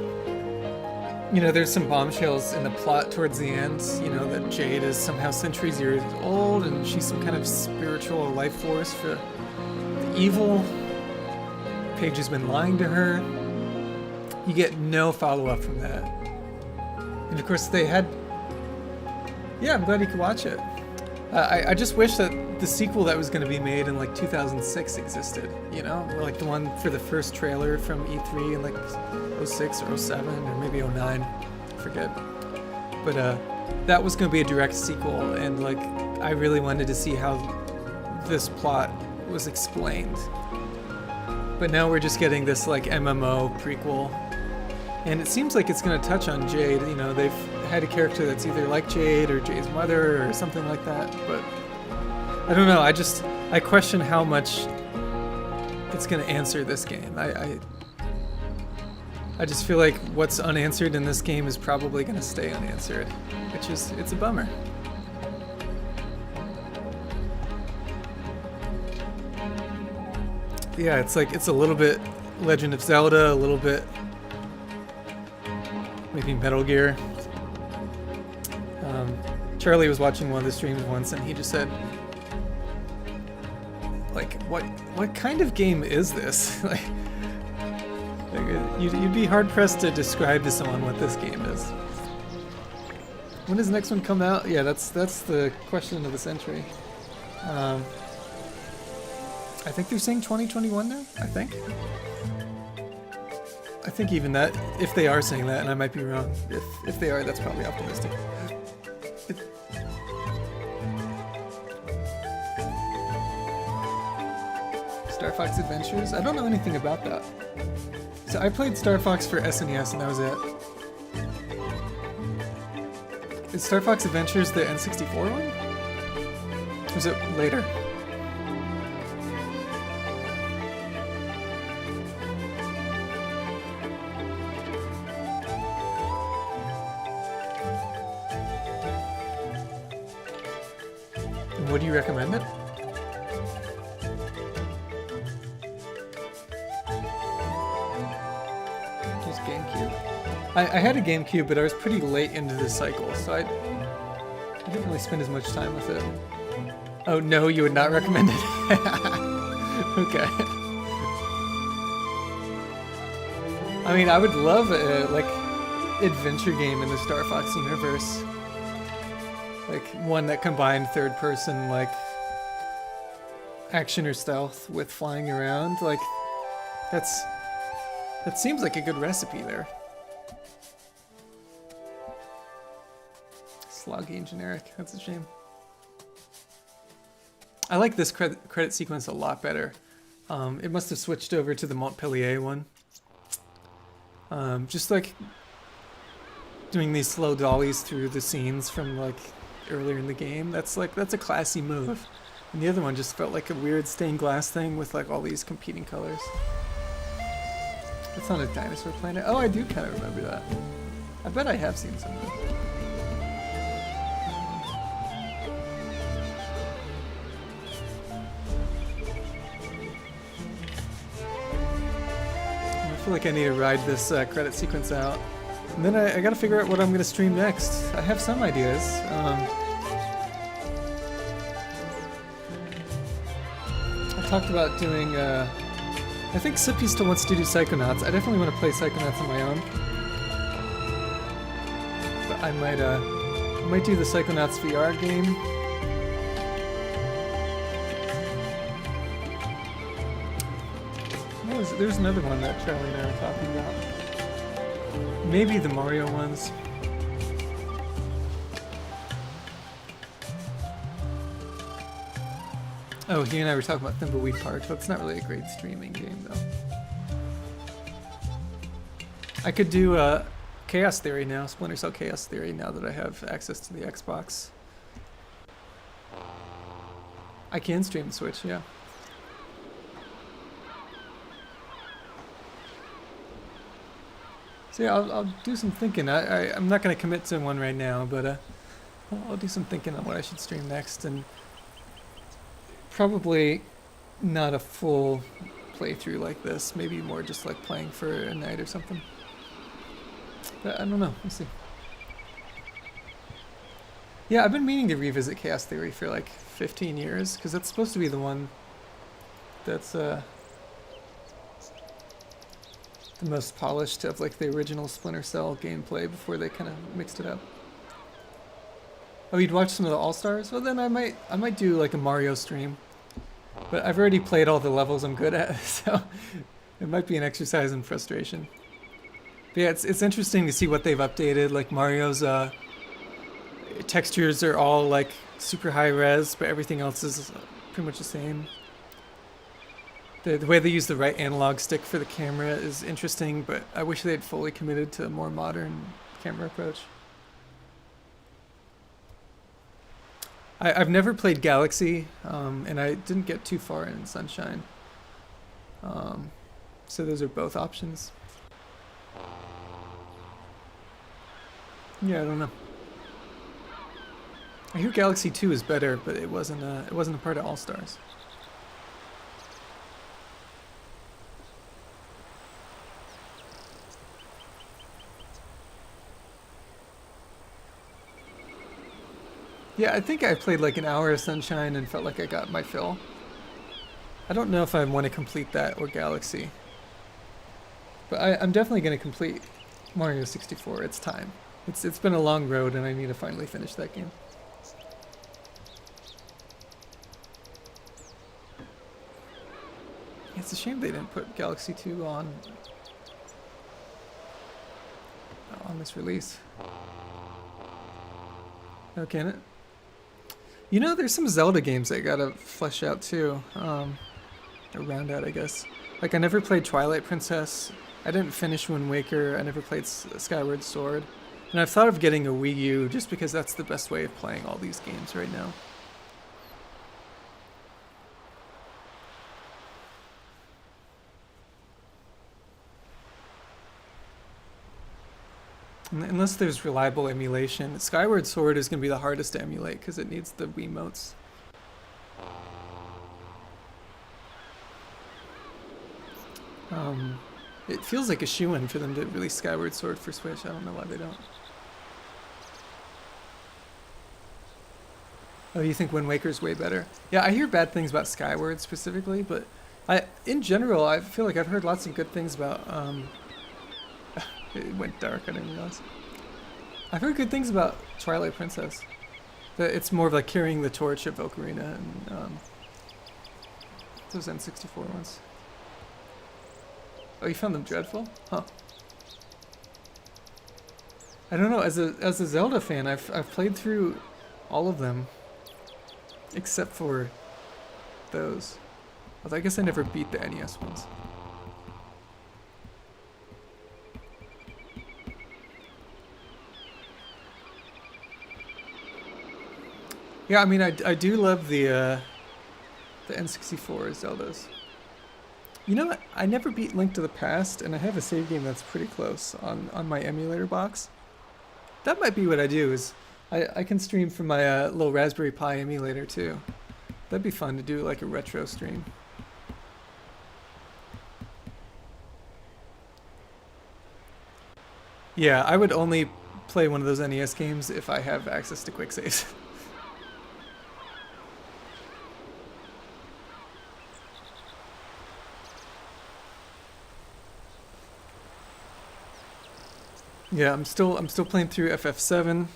you know, there's some bombshells in the plot towards the end, you know, that Jade is somehow centuries years old and she's some kind of spiritual life force for the evil. Paige has been lying to her. You get no follow-up from that. And of course they had... Yeah, I'm glad you could watch it. I just wish that the sequel that was going to be made in like 2006 existed, you know? Like the one for the first trailer from E3 in like 06 or 07 or maybe 09, I forget. But that was going to be a direct sequel, and like I really wanted to see how this plot was explained. But now we're just getting this like MMO prequel. And it seems like it's going to touch on Jade. You know, they've had a character that's either like Jade or Jade's mother or something like that. But I don't know. I question how much it's going to answer this game. I just feel like what's unanswered in this game is probably going to stay unanswered, which is, it's a bummer. Yeah, it's like, it's a little bit Legend of Zelda, a little bit maybe Metal Gear. Charlie was watching one of the streams once and he just said, like, what kind of game is this? like you'd be hard pressed to describe to someone what this game is. When does the next one come out? Yeah, that's the question of the century. I think they're saying 2021 now, I think. I think even that, if they are saying that, and I might be wrong, if they are, that's probably optimistic. Star Fox Adventures? I don't know anything about that. So I played Star Fox for SNES and that was it. Is Star Fox Adventures the N64 one? Or is it later? Would you recommend it? Just GameCube. I had a GameCube, but I was pretty late into this cycle, so I didn't really spend as much time with it. Oh no, you would not recommend it? Okay. I mean, I would love a, like, adventure game in the Star Fox universe. Like, one that combined third-person, like, action or stealth with flying around. Like, that seems like a good recipe there. Sloggy and generic. That's a shame. I like this credit sequence a lot better. It must have switched over to the Montpellier one. Just, like, doing these slow dollies through the scenes from, like, earlier in the game, that's a classy move. And the other one just felt like a weird stained glass thing with like all these competing colors. It's on a dinosaur planet. Oh, I do kind of remember that. I bet I have seen some of it. I feel like I need to ride this credit sequence out. And then I gotta figure out what I'm gonna stream next. I have some ideas. I talked about doing, I think Sippy still wants to do Psychonauts. I definitely want to play Psychonauts on my own. But I might do the Psychonauts VR game. There's another one that Charlie and I were talking about. Maybe the Mario ones. Oh, he and I were talking about Thimbleweed Park. That's not really a great streaming game, though. I could do Chaos Theory now, Splinter Cell Chaos Theory, now that I have access to the Xbox. I can stream the Switch, yeah. So yeah, I'll do some thinking. I'm not going to commit to one right now, but I'll do some thinking on what I should stream next, and probably not a full playthrough like this. Maybe more just like playing for a night or something. But I don't know. We'll see. Yeah, I've been meaning to revisit Chaos Theory for like 15 years, because that's supposed to be the one that's the most polished of like the original Splinter Cell gameplay before they kind of mixed it up. Oh, you'd watch some of the All-Stars? Well, then I might do like a Mario stream. But I've already played all the levels I'm good at, so it might be an exercise in frustration. But yeah, it's interesting to see what they've updated. Like Mario's textures are all like super high res, but everything else is pretty much the same. The way they use the right analog stick for the camera is interesting, but I wish they had fully committed to a more modern camera approach. I've never played Galaxy, and I didn't get too far in Sunshine. So those are both options. Yeah, I don't know. I hear Galaxy 2 is better, but it wasn't a part of All Stars. Yeah, I think I played like an hour of Sunshine and felt like I got my fill. I don't know if I want to complete that or Galaxy. But I'm definitely going to complete Mario 64. It's time. It's been a long road, and I need to finally finish that game. It's a shame they didn't put Galaxy 2 on this release. Oh, can it? You know, there's some Zelda games that gotta flesh out too. Or round out, I guess. Like, I never played Twilight Princess. I didn't finish Wind Waker. I never played Skyward Sword. And I've thought of getting a Wii U just because that's the best way of playing all these games right now. Unless there's reliable emulation. Skyward Sword is going to be the hardest to emulate because it needs the Wiimotes. It feels like a shoo-in for them to release Skyward Sword for Switch. I don't know why they don't. Oh, you think Wind Waker's way better? Yeah, I hear bad things about Skyward specifically, but in general, I feel like I've heard lots of good things about it went dark, I didn't realize. I've heard good things about Twilight Princess. That it's more of like carrying the torch of Ocarina and those N64 ones. Oh, you found them dreadful? Huh. I don't know, as a Zelda fan, I've played through all of them. Except for those. Although I guess I never beat the NES ones. Yeah, I mean, I do love the N64 Zeldas. You know what? I never beat Link to the Past, and I have a save game that's pretty close on my emulator box. That might be what I do, is I can stream from my little Raspberry Pi emulator too. That'd be fun to do like a retro stream. Yeah, I would only play one of those NES games if I have access to quick saves. Yeah, I'm still playing through FF7.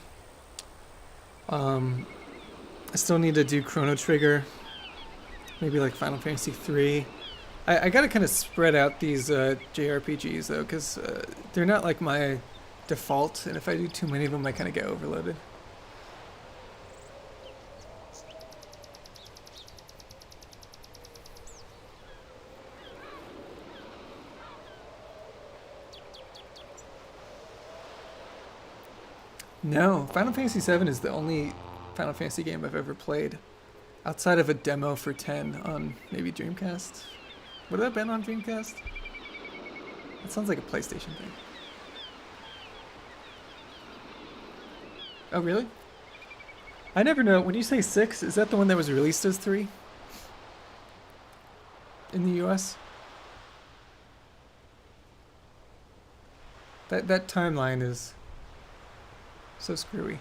I still need to do Chrono Trigger. Maybe like Final Fantasy 3. I gotta kind of spread out these JRPGs though, because they're not like my default, and if I do too many of them, I kind of get overloaded. No, Final Fantasy VII is the only Final Fantasy game I've ever played. Outside of a demo for 10 on maybe Dreamcast. Would that have been on Dreamcast? That sounds like a PlayStation thing. Oh, really? I never know. When you say 6, is that the one that was released as 3? In the US? That timeline is so screwy.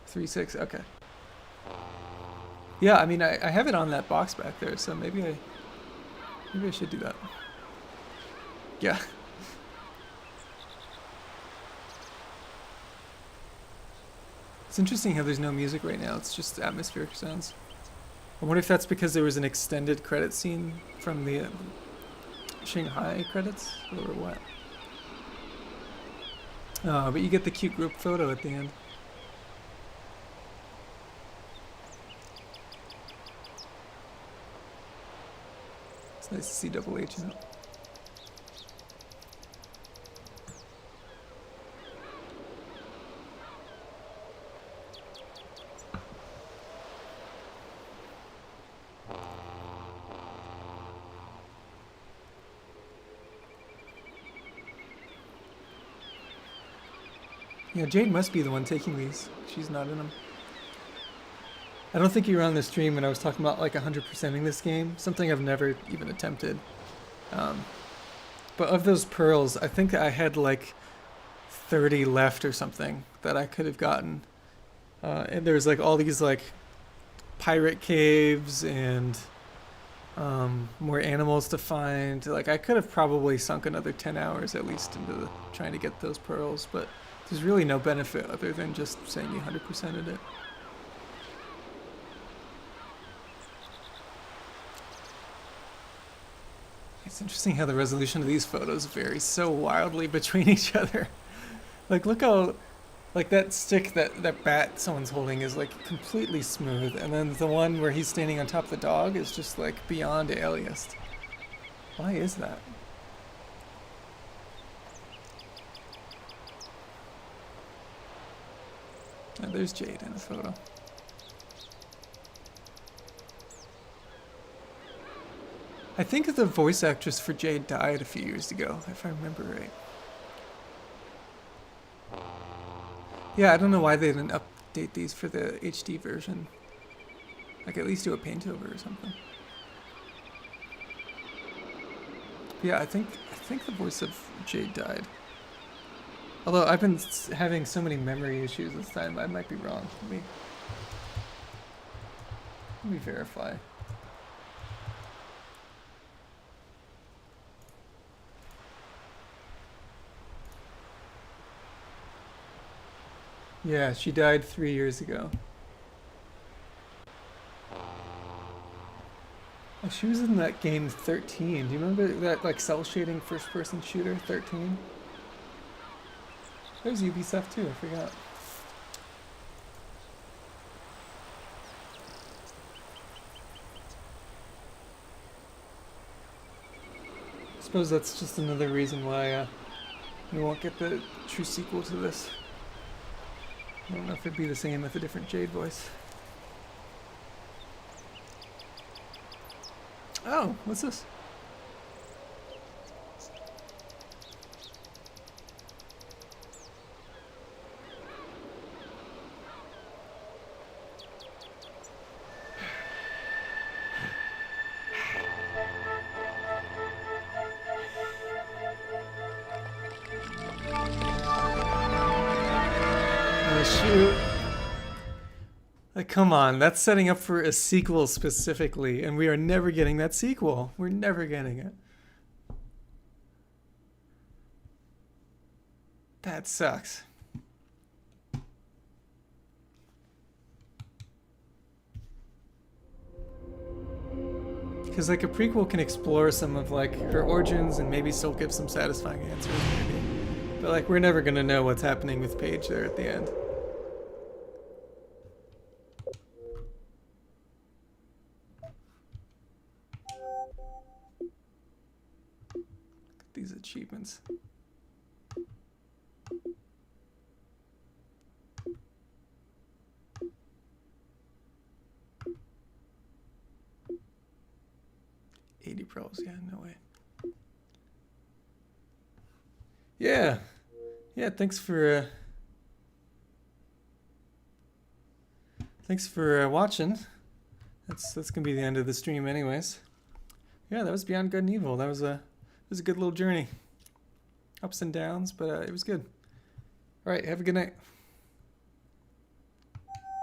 3.6, okay. Yeah, I mean, I have it on that box back there, so maybe I should do that. Yeah. It's interesting how there's no music right now. It's just atmospheric sounds. I wonder if that's because there was an extended credit scene from the Shanghai credits, or what? Oh, but you get the cute group photo at the end. It's nice to see Double H in it. Yeah, Jade must be the one taking these. She's not in them. I don't think you were on the stream when I was talking about like 100%ing this game. Something I've never even attempted. But of those pearls, I think I had like 30 left or something that I could have gotten. And there's like all these like pirate caves and more animals to find. Like I could have probably sunk another 10 hours at least into trying to get those pearls, but there's really no benefit other than just saying you 100%ed it. It's interesting how the resolution of these photos varies so wildly between each other. Like look how, like that stick, that bat someone's holding is like completely smooth, and then the one where he's standing on top of the dog is just like beyond aliased. Why is that? Oh, there's Jade in the photo. I think the voice actress for Jade died a few years ago, if I remember right. Yeah, I don't know why they didn't update these for the HD version. Like at least do a paint over or something. Yeah, I think the voice of Jade died. Although I've been having so many memory issues this time, I might be wrong. Let me verify. Yeah, she died 3 years ago. Oh, she was in that game 13. Do you remember that like cell shading first person shooter 13? There's Ubisoft too, I forgot. I suppose that's just another reason why we won't get the true sequel to this. I don't know if it'd be the same with a different Jade voice. Oh, what's this? Shoot. Like, come on, that's setting up for a sequel specifically, and we are never getting that sequel. We're never getting it. That sucks. Because, like, a prequel can explore some of, like, her origins and maybe still give some satisfying answers, maybe. But, like, we're never gonna know what's happening with Paige there at the end. These achievements. 80 pearls, yeah, no way. Yeah. Yeah, thanks for watching. That's gonna be the end of the stream anyways. Yeah, that was Beyond Good and Evil. That was a good little journey. Ups and downs, but it was good. Alright, have a good night.